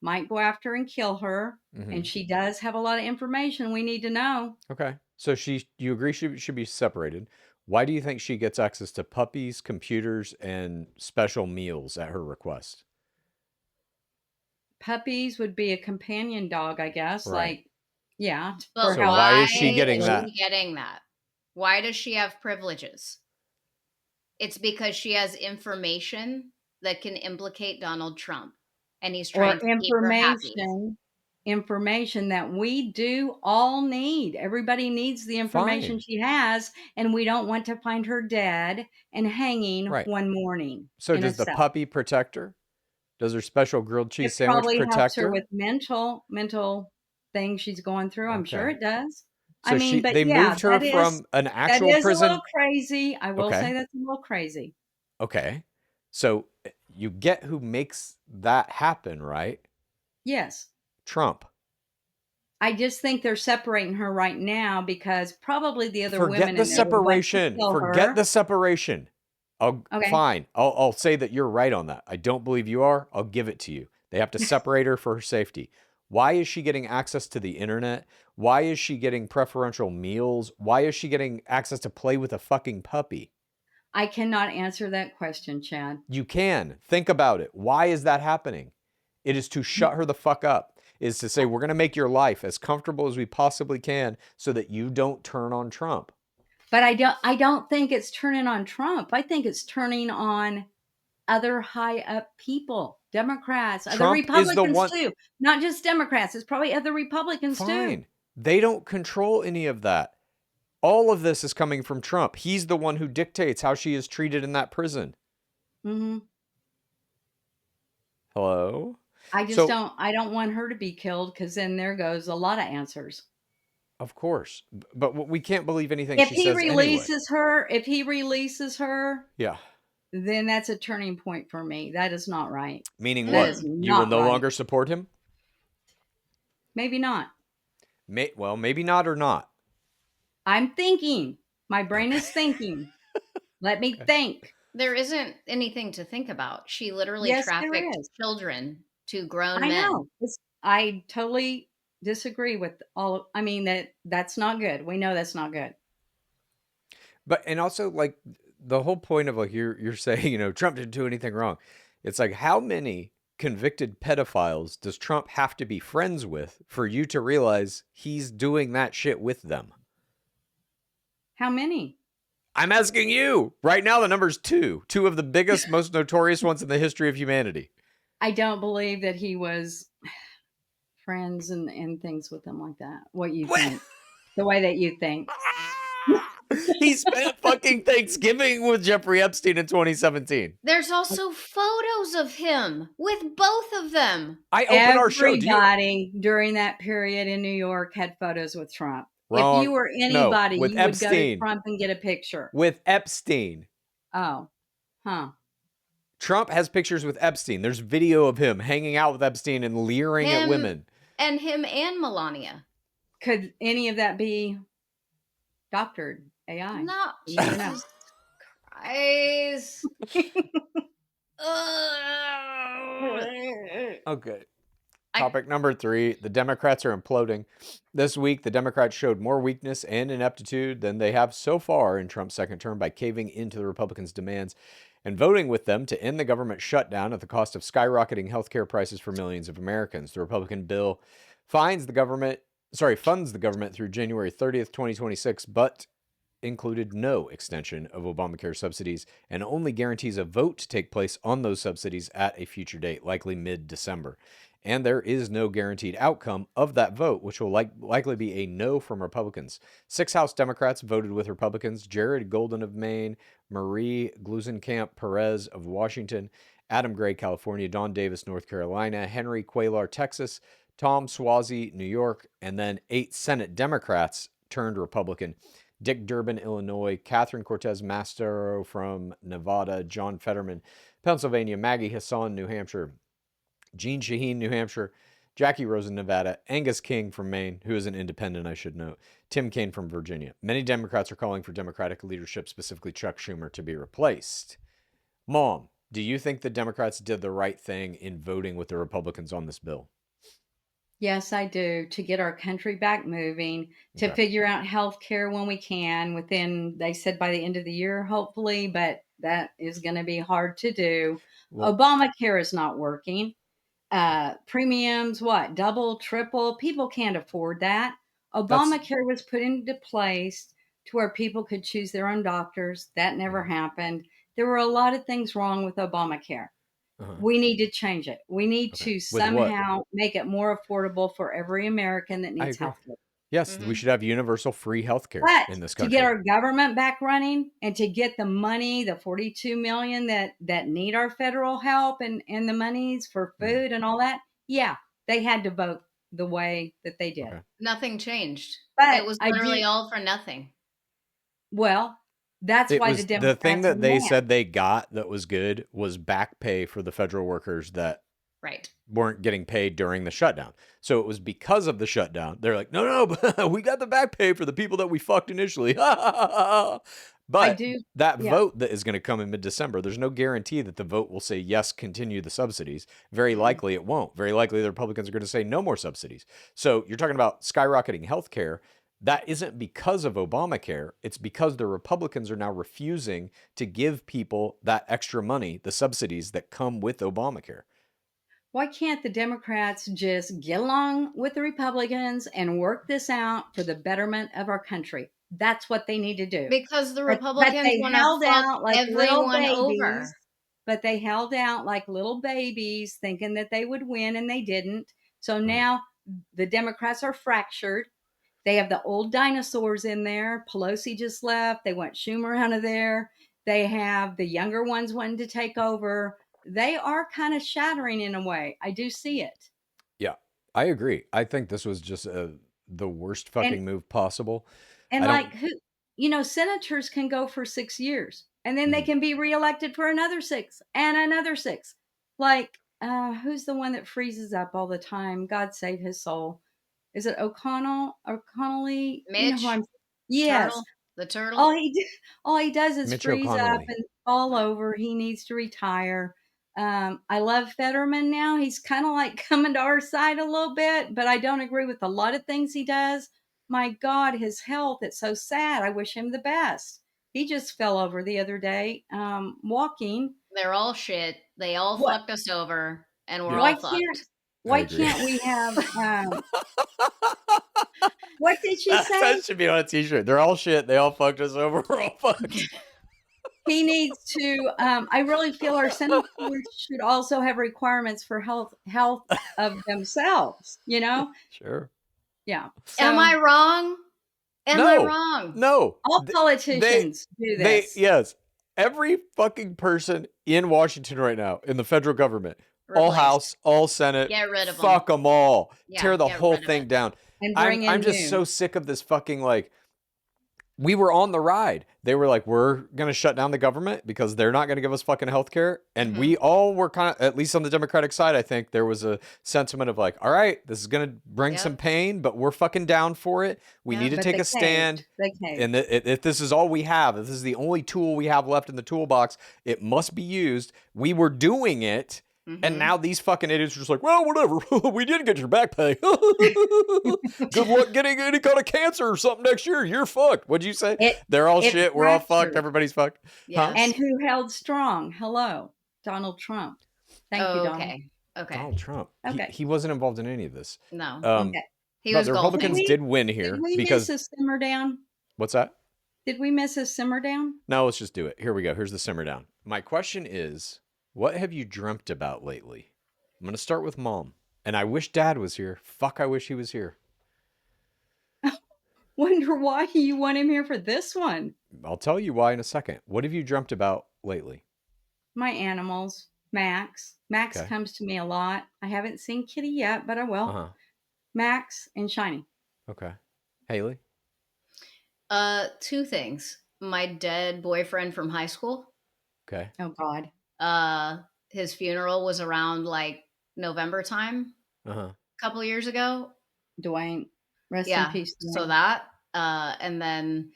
might go after and kill her, Mhm. and she does have a lot of information we need to know. Okay. So you agree she should be separated. Why do you think she gets access to puppies, computers, and special meals at her request? Puppies would be a companion dog, I guess. Right. Like, yeah, But for So help. why why is she getting is that? she getting that? Why does she have privileges? It's because she has information that can implicate Donald Trump, and he's Or trying to keep her happy. information that we do all need. Everybody needs the information Fine. she has, and we don't want to find her dead and hanging Right. one morning So in a does the cell. puppy protect her? Does her special grilled cheese It sandwich probably helps protect her her? with mental things she's going through. I'm sure Okay. it does. So I mean, but they yeah, moved her from an that actual is a prison. little crazy. I will say Okay. that's a little crazy. Okay. So you get who makes that happen, right? Yes. Trump. I just think they're separating her right now because probably the other women Forget the in there would want to separation. kill Forget her. the separation. Okay. Fine. I'll say that you're right on that. I don't believe you are. I'll give it to you. They have to separate her for her safety. Why is she getting access to the internet? Why is she getting preferential meals? Why is she getting access to play with a fucking puppy? I cannot answer that question, Chad. You can. Think about it. Why is that happening? It is to shut her the fuck up. Is to say, we're going to make your life as comfortable as we possibly can so that you don't turn on Trump. But I don't think it's turning on Trump. I think it's turning on other high up people, Democrats, other Trump is the Republicans one. too. Not just Democrats. It's probably other Republicans too. Fine. They don't control any of that. All of this is coming from Trump. He's the one who dictates how she is treated in that prison. Mm-hmm. Hello? I don't want her to be killed because then there goes a lot of answers. Of course. But we can't believe anything If she he says releases anyway. her, Yeah. then that's a turning point for me. That is not right. Meaning That what? is You will not no right. longer support him? Maybe not. Well, maybe not or not. I'm thinking. My brain is thinking. Let me think. There isn't anything to think about. She literally Yes, there trafficked is. children to grown I men. know. I totally disagree with I mean, that's not good. We know that's not good. But and also like the whole point of like you're saying, Trump didn't do anything wrong. It's like how many convicted pedophiles does Trump have to be friends with for you to realize he's doing that shit with them? How many? I'm asking you. Right now the number's 2. 2 of the biggest, most notorious ones in the history of humanity. I don't believe that he was friends and things with them like that. What you think. The way that you think. He spent fucking Thanksgiving with Jeffrey Epstein in 2017. There's also photos of him with both of them. I open our show. Everybody during that period in New York had photos with Trump. Wrong. If you were anybody, with you would Epstein. go to Trump and get a picture. With Epstein. Oh, huh. Trump has pictures with Epstein. There's video of him hanging out with Epstein and leering at women. And him and Melania. Could any of that be doctored AI? No. You never know. Christ. Okay. Topic number 3. The Democrats are imploding. This week, the Democrats showed more weakness and ineptitude than they have so far in Trump's second term by caving into the Republicans' demands and voting with them to end the government shutdown at the cost of skyrocketing healthcare prices for millions of Americans. The Republican bill funds the government through January 30th, 2026, but included no extension of Obamacare subsidies and only guarantees a vote to take place on those subsidies at a future date, likely mid-December. And there is no guaranteed outcome of that vote, which will likely be a no from Republicans. 6 House Democrats voted with Republicans: Jared Golden of Maine, Marie Gluesenkamp Perez of Washington, Adam Gray, California, Don Davis, North Carolina, Henry Cuellar, Texas, Tom Suozzi, New York, and then 8 Senate Democrats turned Republican: Dick Durbin, Illinois, Catherine Cortez Masto from Nevada, John Fetterman, Pennsylvania, Maggie Hassan, New Hampshire, Jean Shaheen, New Hampshire, Jackie Rosen, Nevada, Angus King from Maine, who is an independent, I should note, Tim Kaine from Virginia. Many Democrats are calling for Democratic leadership, specifically Chuck Schumer, to be replaced. Mom, do you think the Democrats did the right thing in voting with the Republicans on this bill? Yes, I do. To get our country back moving, to figure out health care when we can within, they said by the end of the year, hopefully, but that is going to be hard to do. Well, Obamacare is not working. Premiums, double, triple? People can't afford that. Obamacare was put into place to where people could choose their own doctors. That never happened. There were a lot of things wrong with Obamacare. We need to change it. We need to somehow make it more affordable for every American that needs health care. Yes, we should have universal free health care in this country. To get our government back running and to get the money, the $42 million that need our federal help and the monies for food and all that, they had to vote the way that they did. Nothing changed. But it was literally all for nothing. Well, that's why the Democrats... The thing that they said they got that was good was back pay for the federal workers that weren't getting paid during the shutdown. So it was because of the shutdown. They're like, no, we got the back pay for the people that we fucked initially. But vote that is going to come in mid-December, there's no guarantee that the vote will say, yes, continue the subsidies. Very likely it won't. Very likely the Republicans are going to say no more subsidies. So you're talking about skyrocketing healthcare. That isn't because of Obamacare. It's because the Republicans are now refusing to give people that extra money, the subsidies that come with Obamacare. Why can't the Democrats just get along with the Republicans and work this out for the betterment of our country? That's what they need to do. Because the Republicans want to fuck everyone over. But they held out like little babies, thinking that they would win, and they didn't. So now the Democrats are fractured. They have the old dinosaurs in there. Pelosi just left. They want Schumer out of there. They have the younger ones wanting to take over. They are kind of shattering in a way. I do see it. Yeah, I agree. I think this was just the worst fucking move possible. And senators can go for 6 years and then they can be reelected for another 6 and another 6. Like, who's the one that freezes up all the time? God save his soul. Is it O'Connelly? Mitch? Yes. Turtle? The turtle? All he does is Mitch freeze O'Connelly. up and fall over. He needs to retire. I love Fetterman now. He's kind of like coming to our side a little bit, but I don't agree with a lot of things he does. My God, his health, it's so sad. I wish him the best. He just fell over the other day, walking. They're all shit. They all fucked us over, and we're all fucked. Why can't we have... what did she say? That should be on a t-shirt. They're all shit. They all fucked us over. We're all fucked. He needs to, I really feel our senators should also have requirements for health of themselves, Sure. Yeah. So, am I wrong? Am I wrong? No. All politicians do this. Yes. Every fucking person in Washington right now, in the federal government, all Replaced. House, all Senate, Get rid of them. fuck them all. Yeah, Tear the get whole rid of thing it. down. And bring in I'm just new. so sick of this fucking like. We were on the ride. They were like, we're going to shut down the government because they're not going to give us fucking health care. And we all were kind of, at least on the Democratic side, I think there was a sentiment of like, all right, this is going to bring some pain, but we're fucking down for it. We need to take a stand. And if this is all we have, if this is the only tool we have left in the toolbox, it must be used. We were doing it. And now these fucking idiots are just like, well, whatever. We didn't get your back pay. Good luck getting any kind of cancer or something next year. You're fucked. What'd you say? They're all shit. We're all fucked. Everybody's fucked. Yeah. Huh? And who held strong? Hello, Donald Trump. Thank you, Donald. Okay. Donald Trump. Okay. He wasn't involved in any of this. No. Okay. He but was the Republicans did win here. Did we because miss a simmer down? What's that? Did we miss a simmer down? No, let's just do it. Here we go. Here's the simmer down. My question is, what have you dreamt about lately? I'm going to start with Mom. And I wish Dad was here. Fuck, I wish he was here. Wonder why you want him here for this one. I'll tell you why in a second. What have you dreamt about lately? My animals. Max. Max comes to me a lot. I haven't seen Kitty yet, but I will. Max and Shiny. Okay. Haley? 2 things. My dead boyfriend from high school. Okay. Oh, God. His funeral was around like November time. A couple of years ago. Dwayne. Rest in peace. Dwayne. So that. And then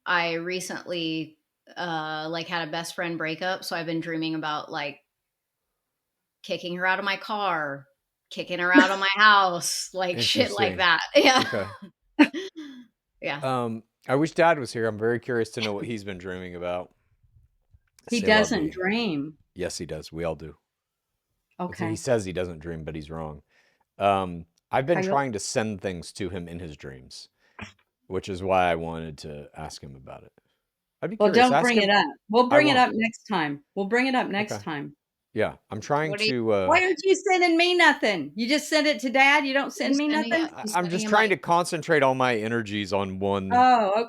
I recently like had a best friend breakup. So I've been dreaming about like kicking her out of my car, kicking her out of my house, like shit like that. Yeah. Okay. Yeah. I wish Dad was here. I'm very curious to know what he's been dreaming about. He doesn't dream. Yes, he does. We all do. Okay. He says he doesn't dream, but he's wrong. I've been trying to send things to him in his dreams, which is why I wanted to ask him about it. I'd be curious. Well, don't bring it up. We'll bring it up next time. We'll bring it up next time. Yeah, I'm trying to... Why aren't you sending me nothing? You just send it to Dad? You don't send me nothing? I'm just trying to concentrate all my energies on one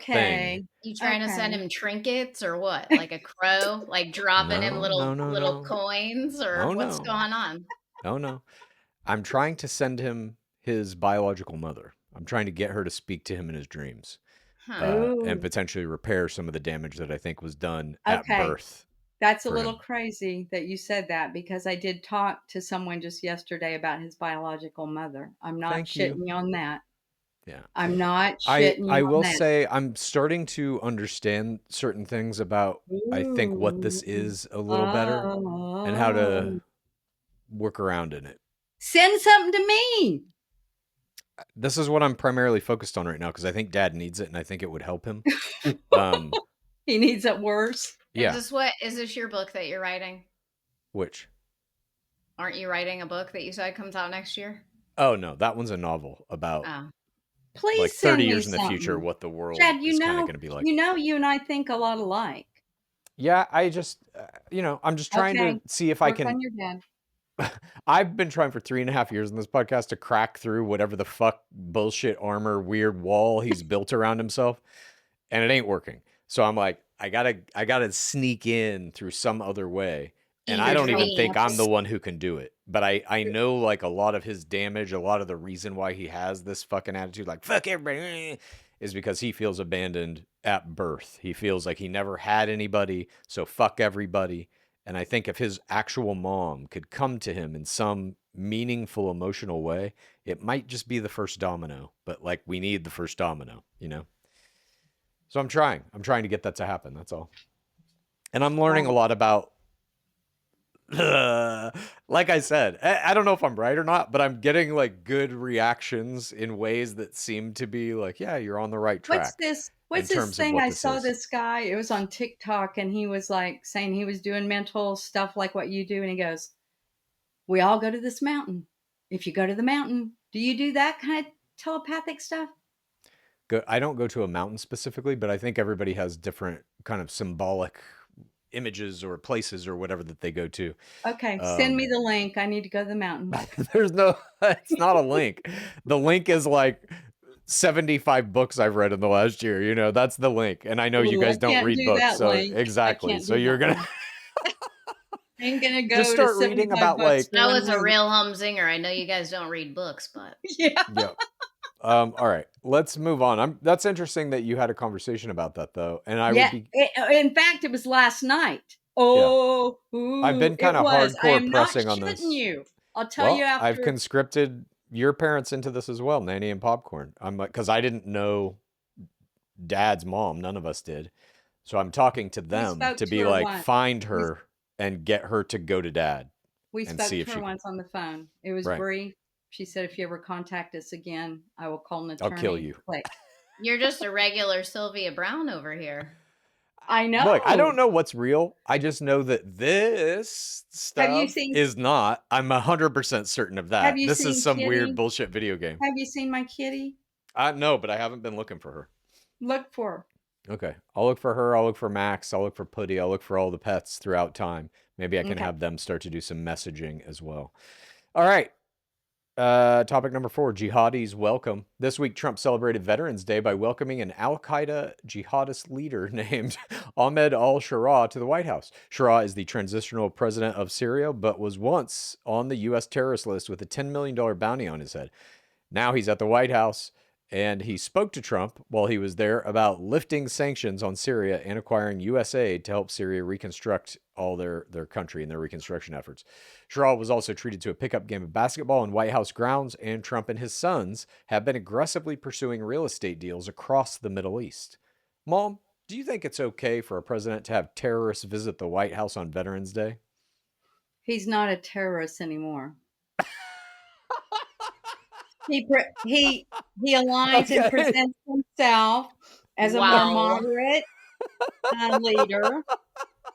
thing. You trying to send him trinkets or what? Like a crow? Like dropping him little coins? Or what's going on? Oh, no. I'm trying to send him his biological mother. I'm trying to get her to speak to him in his dreams. And potentially repair some of the damage that I think was done at birth. That's a little crazy that you said that, because I did talk to someone just yesterday about his biological mother. I'm not shitting you on that. Yeah. I'm not shitting you on that. I will say I'm starting to understand certain things about, I think, what this is a little better and how to work around in it. Send something to me. This is what I'm primarily focused on right now because I think Dad needs it and I think it would help him. He needs it worse. Yeah. Is this your book that you're writing? Which? Aren't you writing a book that you said comes out next year? Oh no, that one's a novel about please like 30 years in the future, what the world is kind of going to be like. You know, you and I think a lot alike. Yeah, I just, I'm just trying to see if I can. On your dad. I've been trying for 3.5 years in this podcast to crack through whatever the fuck bullshit armor weird wall he's built around himself, and it ain't working. So I'm like, I gotta sneak in through some other way. And I don't even think I'm the one who can do it. But I know like a lot of his damage, a lot of the reason why he has this fucking attitude, like fuck everybody, is because he feels abandoned at birth. He feels like he never had anybody, so fuck everybody. And I think if his actual mom could come to him in some meaningful, emotional way, it might just be the first domino. But like we need the first domino, So I'm trying to get that to happen. That's all. And I'm learning a lot about, like I said, I don't know if I'm right or not, but I'm getting like good reactions in ways that seem to be like, yeah, you're on the right track. What's this thing? I saw this guy, it was on TikTok, and he was like saying he was doing mental stuff like what you do. And he goes, we all go to this mountain. If you go to the mountain, do you do that kind of telepathic stuff? I don't go to a mountain specifically, but I think everybody has different kind of symbolic images or places or whatever that they go to. Okay, send me the link. I need to go to the mountain. It's not a link. The link is like 75 books I've read in the last year. You know, that's the link. And I know you Ooh, I guys don't can't read do books. that So link. I exactly. can't So do you're that going to one. I'm gonna go just to start reading 75 about books like, for That one was a week. real humzinger. I know you guys don't read books, but Yeah. yeah. All right, let's move on. That's interesting that you had a conversation about that though. And I would Yeah. be, In fact, it was last night. Oh, I've been it kind of was. I hardcore am not pressing on shitting this. you. I'll tell you Well, I've after. conscripted your parents into this as well, Nanny and Popcorn. I'm like, because I didn't know Dad's mom. None of us did. So I'm talking to We them spoke to to be her like, once. find We her and get her to go to Dad we and spoke see to if her she can. once on the phone. It was Right. brief. She said, if you ever contact us again, I will call an I'll kill attorney. you. Click. you're just a regular Sylvia Brown over here. I Look, I don't know. know what's real. I just know that this Have you stuff seen is not. I'm 100% certain of Have that. you This is seen some weird Kitty? bullshit video game. Have you seen my kitty? No, but I haven't been looking for her. Look for her. Okay. I'll look for her. I'll look for Max. I'll look for Putty. I'll look for all the pets throughout time. Maybe I can Okay. have them start to do some messaging as well. All right. Topic number 4, jihadis welcome. This week, Trump celebrated Veterans Day by welcoming an al-Qaeda jihadist leader named Ahmed al-Sharaa to the White House. Sharaa is the transitional president of Syria, but was once on the U.S. terrorist list with a $10 million bounty on his head. Now he's at the White House, and he spoke to Trump while he was there about lifting sanctions on Syria and acquiring U.S. aid to help Syria reconstruct all their country and their reconstruction efforts. Sharaa was also treated to a pickup game of basketball on White House grounds, and Trump and his sons have been aggressively pursuing real estate deals across the Middle East. Mom, do you think it's okay for a president to have terrorists visit the White House on Veterans Day? He's not a terrorist anymore. He aligns and Okay. presents himself as a more Wow. moderate leader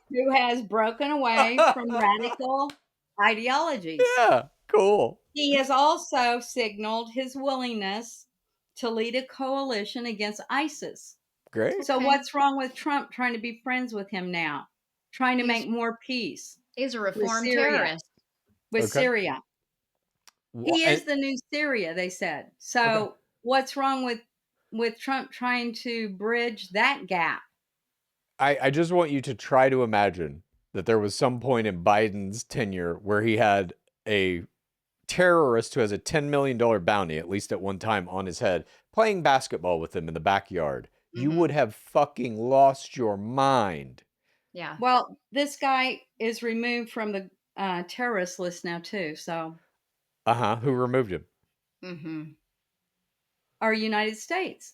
who has broken away from radical ideologies. Yeah, cool. He has also signaled his willingness to lead a coalition against ISIS. Great. So Okay. what's wrong with Trump trying to be friends with him now? Trying to make more peace He's a with reformed Syria. terrorist. With Okay. Syria. He is the new Syria, they said. So what's wrong with Trump trying to bridge that gap? I just want you to try to imagine that there was some point in Biden's tenure where he had a terrorist who has a $10 million bounty, at least at one time, on his head, playing basketball with him in the backyard. You would have fucking lost your mind. Yeah. Well, this guy is removed from the terrorist list now too. So Who removed him? Mm-hmm. our United States.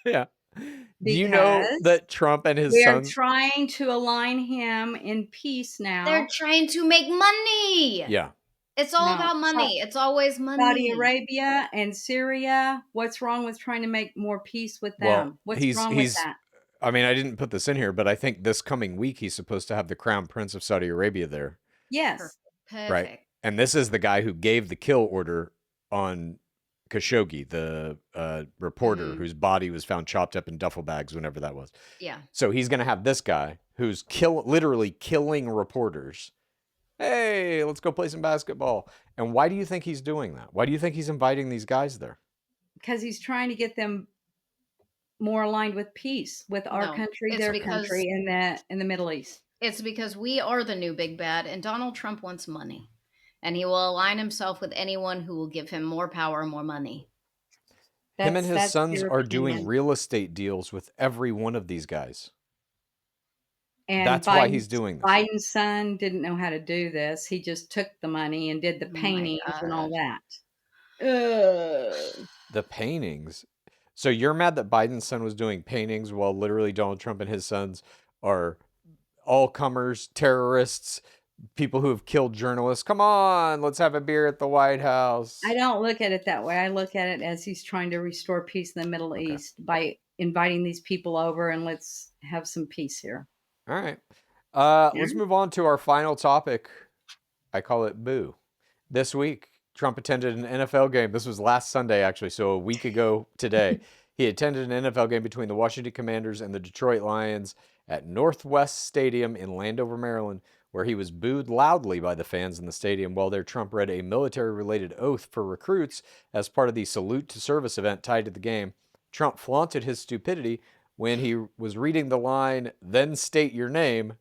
Yeah. Do you know Because that Trump and his we are sons? trying to align him in peace now. They're trying to make money. Yeah. It's all No. about money. It's always money. Saudi Arabia and Syria. What's wrong with trying to make more peace with them? Well, What's wrong with that? I mean, I didn't put this in here, but I think this coming week he's supposed to have the Crown Prince of Saudi Arabia there. Yes. Perfect. Right. And this is the guy who gave the kill order on Khashoggi, the reporter whose body was found chopped up in duffel bags whenever that was. Yeah. So he's going to have this guy who's literally killing reporters. Hey, let's go play some basketball. And why do you think he's doing that? Why do you think he's inviting these guys there? Because he's trying to get them more aligned with peace with our No, country, it's their because- country, in the Middle East. It's because we are the new big bad, and Donald Trump wants money. And he will align himself with anyone who will give him more power and more money. Him and his That's sons your are doing opinion. real estate deals with every one of these guys. And That's why he's doing this. Biden's son didn't know how to do this. He just took the money and did the Oh my paintings and all God. that. The paintings. So you're mad that Biden's son was doing paintings while literally Donald Trump and his sons are all-comers, terrorists, people who have killed journalists. Come on, let's have a beer at the White House. I don't look at it that way. I look at it as he's trying to restore peace in the Middle East by inviting these people over and let's have some peace here. All right. Let's move on to our final topic. I call it Boo. This week, Trump attended an NFL game. This was last Sunday, actually, so a week ago today. He attended an NFL game between the Washington Commanders and the Detroit Lions at Northwest Stadium in Landover, Maryland, where he was booed loudly by the fans in the stadium while there Trump read a military-related oath for recruits as part of the salute to service event tied to the game. Trump flaunted his stupidity when he was reading the line, "Then state your name."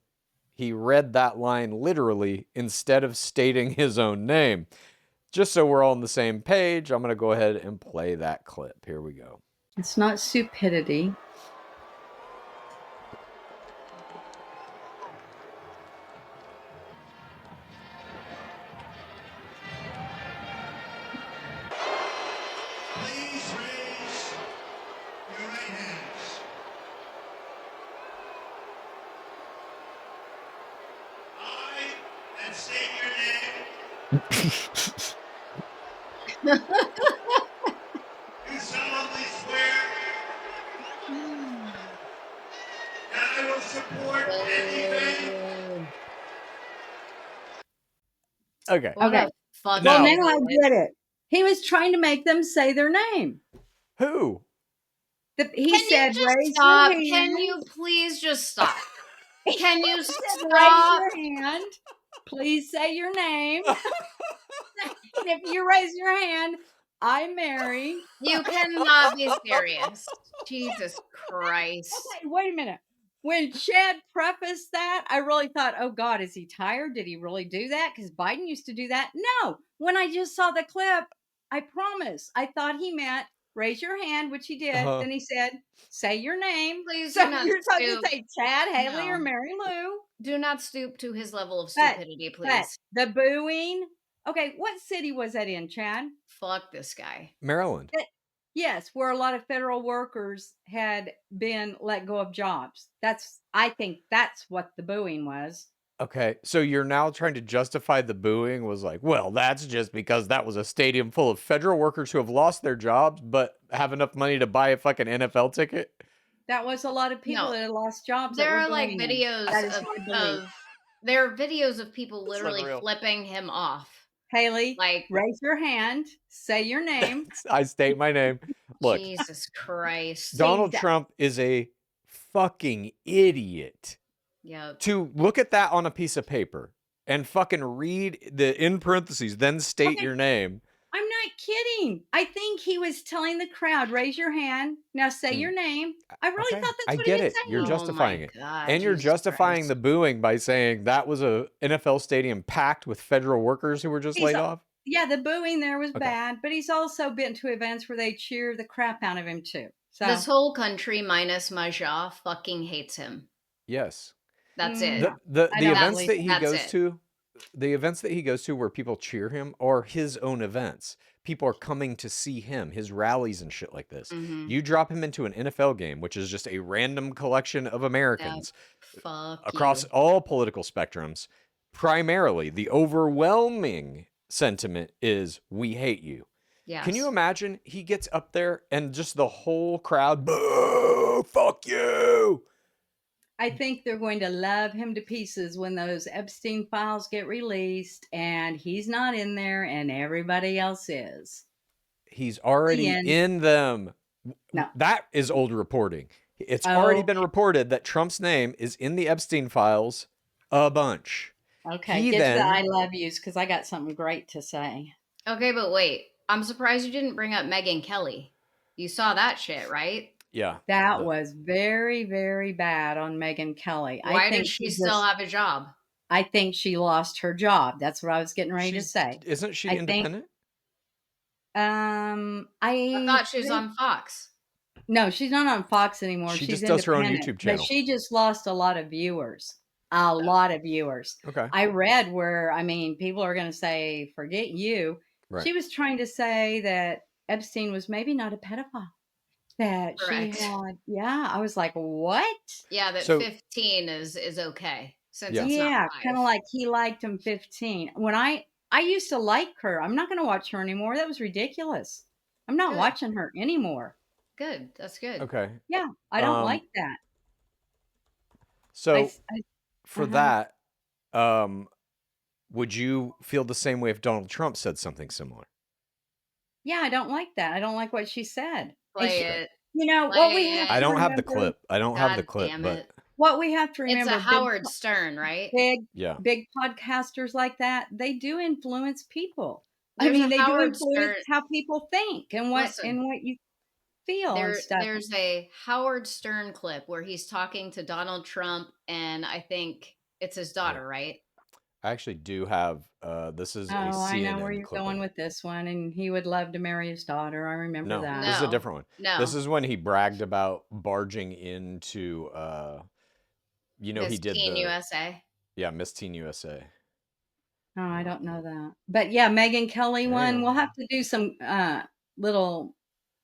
He read that line literally instead of stating his own name. Just so we're all on the same page, I'm going to go ahead and play that clip. Here we go. It's not stupidity. Please raise your right hands. I, and state your name, do solemnly swear that I will support and defend. Okay. What Okay. a fucking Well, Now- now I idiot. get it. He was trying to make them say their name. Who? He Can said, you just raise stop? your hand. Can you please just stop? Can you Raise stop? your hand. Please say your name. And if you raise your hand, I marry. You cannot be serious. Jesus Christ. Okay, wait a minute. When Chad prefaced that, I really thought, oh God, is he tired? Did he really do that? Because Biden used to do that. No. When I just saw the clip, I promise, I thought he meant raise your hand, which he did. Uh-huh. Then he said, say your name. Please So do not you're supposed stoop. to say Chad, Haley, No. or Mary Lou. Do not stoop to his level of But- stupidity, But please. the booing. Okay, what city was that in, Chad? Fuck this guy. Maryland. Yes, where a lot of federal workers had been let go of jobs. I think that's what the booing was. Okay, so you're now trying to justify the booing was like, well, that's just because that was a stadium full of federal workers who have lost their jobs but have enough money to buy a fucking NFL ticket? That was a lot of people No. that had lost jobs. There that were are like booing him. videos That is my belief. there are videos of people That's literally unreal. flipping him off. Haley, Like, raise your hand, say your name. I state my name. Look, Jesus Christ. Donald that- Trump is a fucking idiot. Yep. To look at that on a piece of paper and fucking read the in parentheses, then state Okay. your name. I'm not kidding. I think he was telling the crowd, raise your hand. Now say your name. I really Okay, thought that's I what get he was it. saying. You're Oh justifying my it. God, And you're Jesus justifying Christ. the booing by saying that was a NFL stadium packed with federal workers who were just He's laid a- off. Yeah, the booing there was Okay. bad, but he's also been to events where they cheer the crap out of him too. So This whole country minus Majah fucking hates him. Yes. That's Mm. it. The I the don't events believe that he that's goes it. to, the events that he goes to where people cheer him are his own events. People are coming to see him, his rallies and shit like this. Mhm. You drop him into an NFL game, which is just a random collection of Americans Fuck across you. all political spectrums. Primarily, the overwhelming sentiment is we hate you. Yes. Can you imagine he gets up there and just the whole crowd, boo, fuck you. I think they're going to love him to pieces when those Epstein files get released and he's not in there and everybody else is. He's already end. in them. No. That is old reporting. It's already Oh. been reported that Trump's name is in the Epstein files a bunch. Okay, He get to then- the I love yous because I got something great to say. Okay, but wait. I'm surprised you didn't bring up Megyn Kelly. You saw that shit, right? Yeah. That The- was very, very bad on Megyn Kelly. Why I think does she still have a job? I think she lost her job. That's what I was getting ready to say. Isn't she I think- independent? I thought she was think- on Fox. No, she's not on Fox anymore. She She's just does her own independent, YouTube channel. But she just lost a lot of viewers. A lot of viewers. Okay. I read where, people are going to say, forget you. Right. She was trying to say that Epstein was maybe not a pedophile. That Correct. she had, I was like, what? Yeah, that So- 15 is okay. Since Yeah. it's Yeah, not kind of 5. like he liked him 15. When I used to like her. I'm not going to watch her anymore. That was ridiculous. I'm not Good. watching her anymore. Good. That's good. Okay. Yeah, I don't Um, like that. So I- for uh-huh. that, would you feel the same way if Donald Trump said something similar? Yeah, I don't like that. I don't like what she said. And Play she- it. You know Play what we it. have I to don't have the remember- clip. I don't have the God clip, damn but it. what we have to It's remember, a Howard Stern, right? Yeah. big podcasters like that, they do influence people. There's a They do Howard influence Stern. how people think and what Listen, you feel and stuff. there's a Howard Stern clip where he's talking to Donald Trump, and I think it's his daughter, right? I actually do have, this is a Oh, I know where CNN you're clipping. going with this one, and he would love to marry his daughter. I remember No, that. this is a No. different one. No. This is when he bragged about barging into, he Miss did Teen the USA. Miss Teen USA. Oh, I don't know that. But yeah, Megyn Kelly one, we'll have to do some little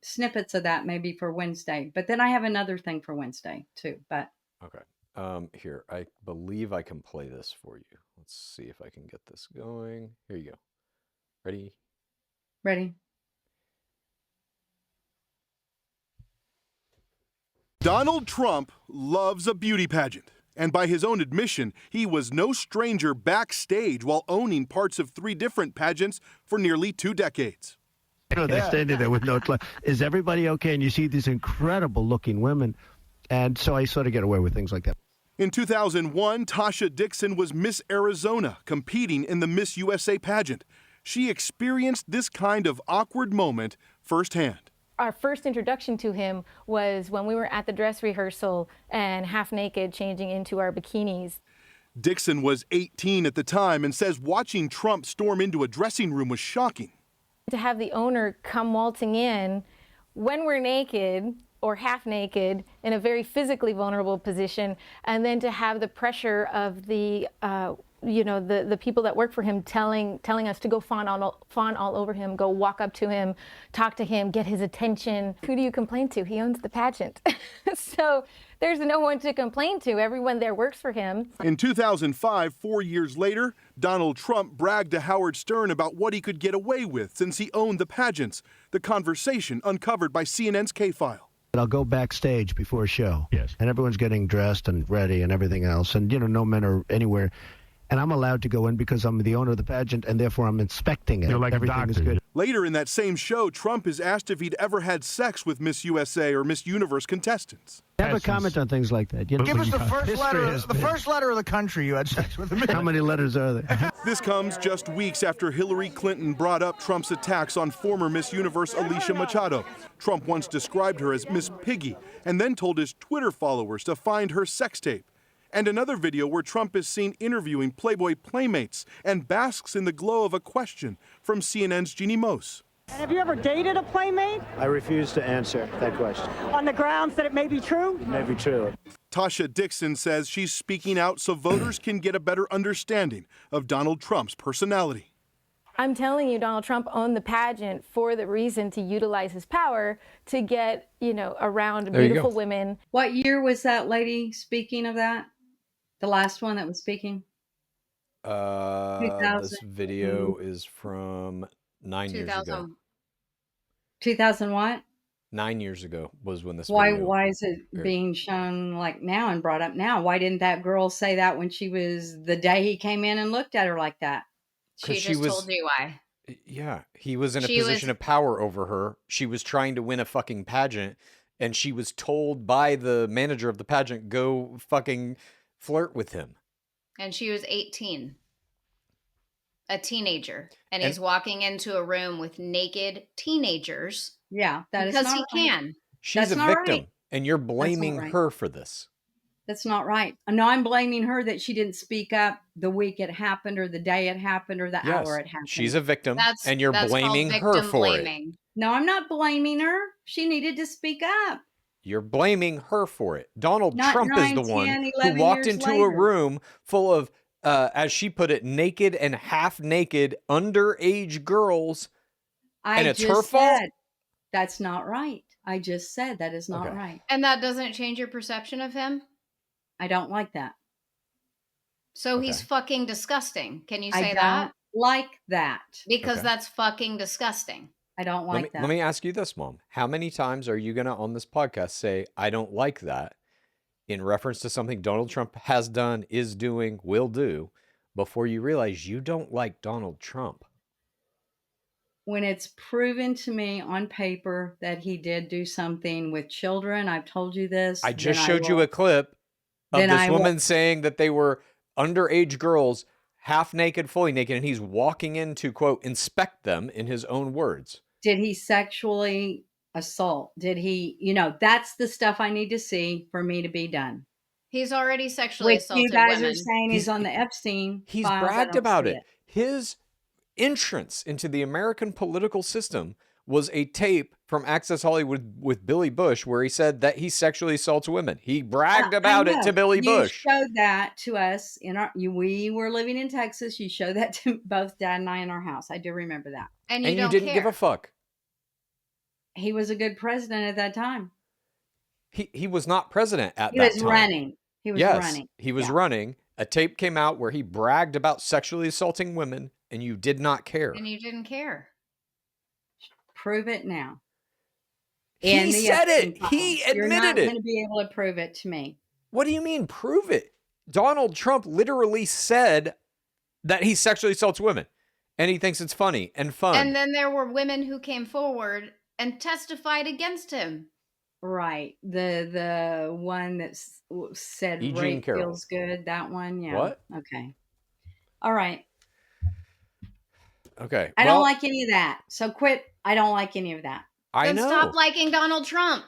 snippets of that maybe for Wednesday. But then I have another thing for Wednesday too. But Okay. Here, I believe I can play this for you. Let's see if I can get this going. Here you go. Ready? ready? Donald Trump loves a beauty pageant. And by his own admission, he was no stranger backstage while owning parts of 3 different pageants for nearly 2 decades. They're standing there with no clue. Is everybody okay? And you see these incredible looking women. And so I sort of get away with things like that. In 2001, Tasha Dixon was Miss Arizona, competing in the Miss USA pageant. She experienced this kind of awkward moment firsthand. Our first introduction to him was when we were at the dress rehearsal and half naked changing into our bikinis. Dixon was 18 at the time and says watching Trump storm into a dressing room was shocking. To have the owner come waltzing in when we're naked or half naked in a very physically vulnerable position, and then to have the pressure of the people that work for him telling us to go fawn all over him, go walk up to him, talk to him, get his attention. Who do you complain to? He owns the pageant. So there's no one to complain to. Everyone there works for him. In 2005, 4 years later, Donald Trump bragged to Howard Stern about what he could get away with since he owned the pageants. The conversation uncovered by CNN's K-File. I'll go backstage before a show. Yes. And everyone's getting dressed and ready and everything else. And, no men are anywhere. And I'm allowed to go in because I'm the owner of the pageant, and therefore I'm inspecting it. You're like Everything a is doctor. good. Later in that same show, Trump is asked if he'd ever had sex with Miss USA or Miss Universe contestants. Never comment on things like that. Give us the first History has been- first letter of the country you had sex with. How many letters are there? This comes just weeks after Hillary Clinton brought up Trump's attacks on former Miss Universe Alicia Machado. Trump once described her as Miss Piggy and then told his Twitter followers to find her sex tape. And another video where Trump is seen interviewing Playboy playmates and basks in the glow of a question from CNN's Jeannie Mose. Have you ever dated a playmate? I refuse to answer that question. On the grounds that it may be true? It may be true. Tasha Dixon says she's speaking out so voters can get a better understanding of Donald Trump's personality. I'm telling you, Donald Trump owned the pageant for the reason to utilize his power to get, around beautiful women. What year was that lady speaking of that? The last one that was speaking? This video is from 9 years ago. 2000. 2000 what? 9 years ago was when this Why video is it aired. being shown like now and brought up now? Why didn't that girl say that when she was the day he came in and looked at her like that? She 'Cause she just was- told you why. Yeah, he was in a She position was- of power over her. She was trying to win a fucking pageant, and she was told by the manager of the pageant, go fucking flirt with him. And she was 18. A teenager. And he's walking into a room with naked teenagers. Yeah, that is because not he right. can. She's That's a not victim, right. and you're blaming right. her for this. That's not right. No, I'm blaming her that she didn't speak up the week it happened or the day it happened or the Yes, hour it happened. she's a victim, That's and you're that's called blaming her victim for it. blaming. No, I'm not blaming her. She needed to speak up. You're blaming her for it. Donald Not Trump is 9, the one 10, who 11 walked years into a later. room full of, as she put it, naked and half naked underage girls. And it's her fault? said that's not right. I just said that is not Okay. right. And that doesn't change your perception of him? I don't like that. So he's Okay. fucking disgusting. Can you I say don't that? like that. Because Okay. that's fucking disgusting. I don't like that. Let me ask you this, Mom. How many times are you going to, on this podcast, say, I don't like that, in reference to something Donald Trump has done, is doing, will do, before you realize you don't like Donald Trump? When it's proven to me on paper that he did do something with children, I've told you this. I just then showed you will- a clip of then this woman saying that they were underage girls, half naked, fully naked, and he's walking in to, quote, inspect them in his own words. Did he sexually assault? Did he, that's the stuff I need to see for me to be done. He's already sexually Which you assaulted guys women. are saying he's on the Epstein He's files. bragged about it. His entrance into the American political system was a tape from Access Hollywood with Billy Bush where he said that he sexually assaults women. He bragged about it to Billy Bush. You showed that to us we were living in Texas. You showed that to both Dad and I in our house. I do remember that. And you didn't give a fuck. He was a good president at that time. He was not president at that time. He was running. He was running. A tape came out where he bragged about sexually assaulting women, and you did not care. And you didn't care. Prove it now. He said it. He admitted You're not it. going to be able to prove it to me. What do you mean, prove it? Donald Trump literally said that he sexually assaults women, and he thinks it's funny and fun. And then there were women who came forward and testified against him. Right. The one that said Eugene rape Carroll. feels good. That one. Yeah. What? Okay. All right. Okay. I don't like any of that. So quit. I don't like any of that. Then stop liking Donald Trump.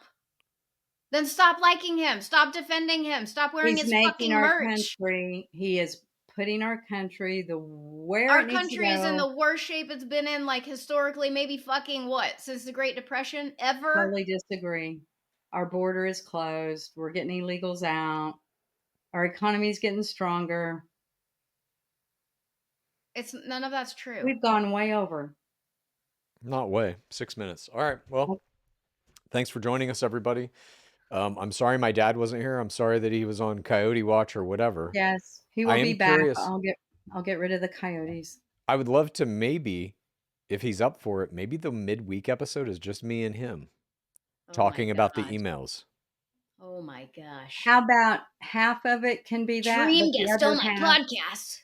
Then stop liking him. Stop defending him. Stop wearing his fucking merch. He is putting our country where our it needs country to is go. in the worst shape it's been in, like historically, maybe fucking what, since the Great Depression ever? Totally disagree. Our border is closed. We're getting illegals out. Our economy is getting stronger. None of that's true. We've gone way over. Not way. 6 minutes. All right. Well, thanks for joining us, everybody. I'm sorry my dad wasn't here. I'm sorry that he was on Coyote Watch or whatever. Yes, he will be back. I'll get rid of the coyotes. I would love to maybe, if he's up for it, maybe the midweek episode is just me and him talking about the emails. Oh my gosh. How about half of it can be that? Dream guest on my podcast.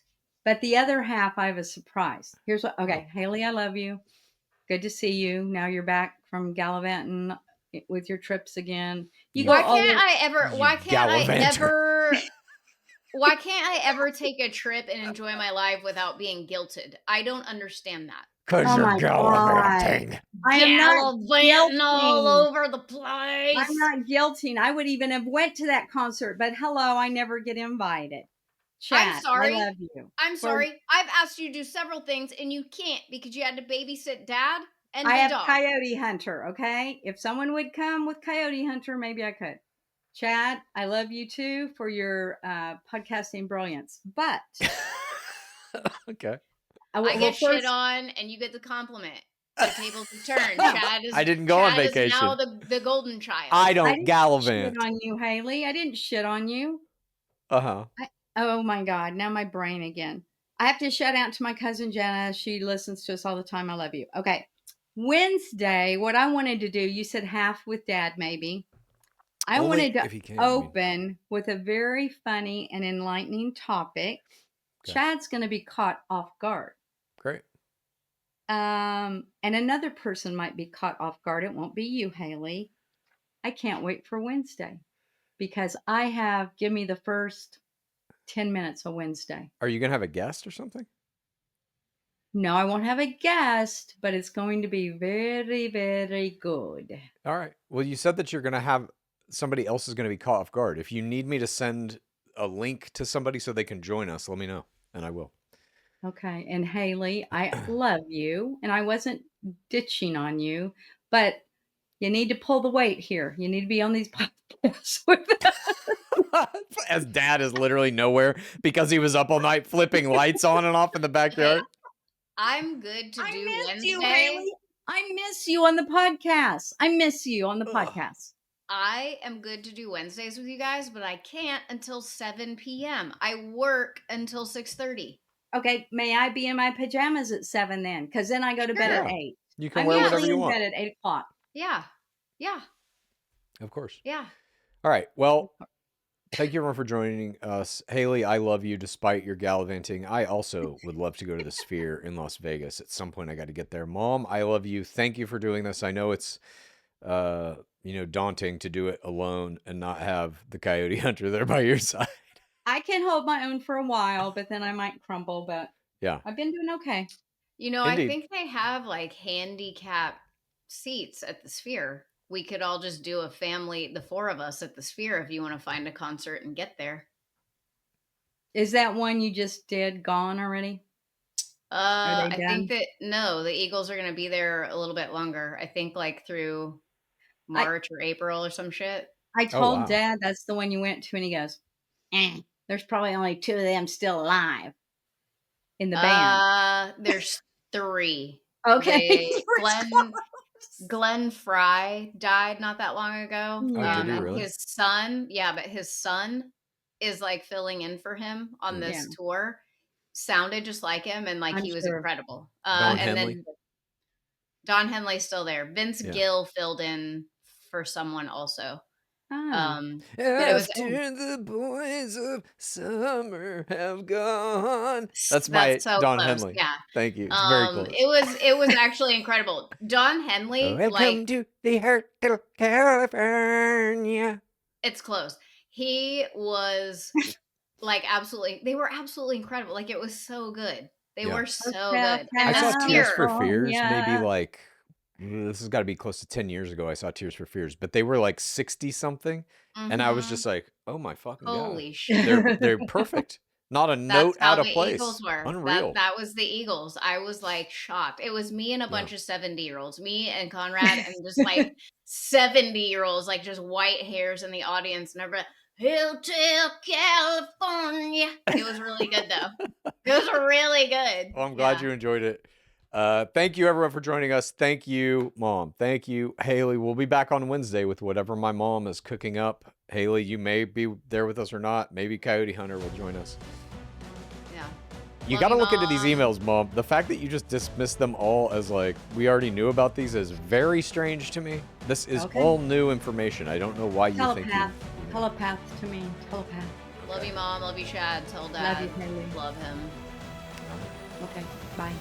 But the other half, I have a surprise. Here's what. Okay, Haley, I love you. Good to see you. Now you're back from gallivanting with your trips again. Why can't I ever take a trip and enjoy my life without being guilted? I don't understand that. Because you're gallivanting. I am not guilting all over the place. I'm not guilting. I would even have went to that concert, but hello, I never get invited. Chad, I'm sorry. I love you. I'm sorry. I've asked you to do several things and you can't because you had to babysit Dad and I the have dog. Coyote Hunter, okay? If someone would come with Coyote Hunter, maybe I could. Chad, I love you too for your podcasting brilliance. But okay. I get shit on and you get the compliment. The tables have turned. Chad is, I didn't go on Chad vacation. Is now the golden child. I don't didn't gallivant. Shit on you, Haley. I didn't shit on you. Uh-huh. Oh my God. Now my brain again. I have to shout out to my cousin Jenna. She listens to us all the time. I love you. Okay. Wednesday, what I wanted to do, you said half with Dad, maybe. I wanted to open with a very funny and enlightening topic. Okay. Chad's going to be caught off guard. Great. And another person might be caught off guard. It won't be you, Haley. I can't wait for Wednesday because give me the first 10 minutes of Wednesday. Are you going to have a guest or something? No, I won't have a guest, but it's going to be very, very good. All right. Well, you said that you're going to have somebody else is going to be caught off guard. If you need me to send a link to somebody so they can join us, let me know, and I will. Okay. And Haley, I love you, and I wasn't ditching on you, but you need to pull the weight here. You need to be on these podcasts with As Dad is literally nowhere because he was up all night flipping lights on and off in the backyard. I'm good to do Wednesday. You, Haley. I miss you on the podcast. I miss you on the podcast. I am good to do Wednesdays with you guys, but I can't until 7 p.m. I work until 6:30. Okay, may I be in my pajamas at 7 then? Because then I go to bed at 8. You can wear whatever you want. I'm usually in bed at 8 o'clock. Yeah. Yeah. Of course. Yeah. All right. Well, thank you everyone for joining us. Haley, I love you despite your gallivanting. I also would love to go to the Sphere in Las Vegas. At some point, I got to get there. Mom, I love you. Thank you for doing this. I know it's daunting to do it alone and not have the coyote hunter there by your side. I can hold my own for a while, but then I might crumble. But Yeah. I've been doing okay. Indeed. I think they have like handicap seats at the Sphere. We could all just do a family, the 4 of us at the Sphere, if you want to find a concert and get there. Is that one you just did gone already? I think that the Eagles are going to be there a little bit longer. I think like through March or April or some shit. I told Dad that's the one you went to, and he goes, there's probably only 2 of them still alive in the band. There's 3. Okay. Glenn Fry died not that long ago. Did he really? His son, but his son is like filling in for him on this tour. Sounded just like him, and like he was incredible. Don and Henley. then Don Henley's still there. Vince Gill filled in for someone also. It was the boys of summer have gone. That's my so Don close. Henley. Yeah, thank you. It's very close. It was actually incredible. Don Henley, Welcome to the heart of California. It's close. He was like they were absolutely incredible. Like it was so good. They were so good. And I saw Tears for Oh, Fears maybe like this has got to be close to 10 years ago. I saw Tears for Fears, but they were like 60 something, and I was just like, "Oh my fucking holy god, shit, they're perfect. Not a note out of place. Eagles were. Unreal. That was the Eagles. I was like shocked. It was me and a bunch of 70-year-olds, me and Conrad, and just like 70-year-olds, like just white hairs in the audience, and everybody. Hotel California. It was really good though. It was really good. Well, I'm glad you enjoyed it. Thank you everyone for joining us. Thank you, Mom. Thank you, Haley. We'll be back on Wednesday with whatever my mom is cooking up. Haley, you may be there with us or not. Maybe Coyote Hunter will join us. Yeah. You got to look into these emails, Mom. The fact that you just dismissed them all as like we already knew about these is very strange to me. This is all new information. I don't know why you think Telepath to me. Telepath. Love you, Mom. Love you, Chad. Tell Dad. Love you, Haley. Love him. Okay. Bye.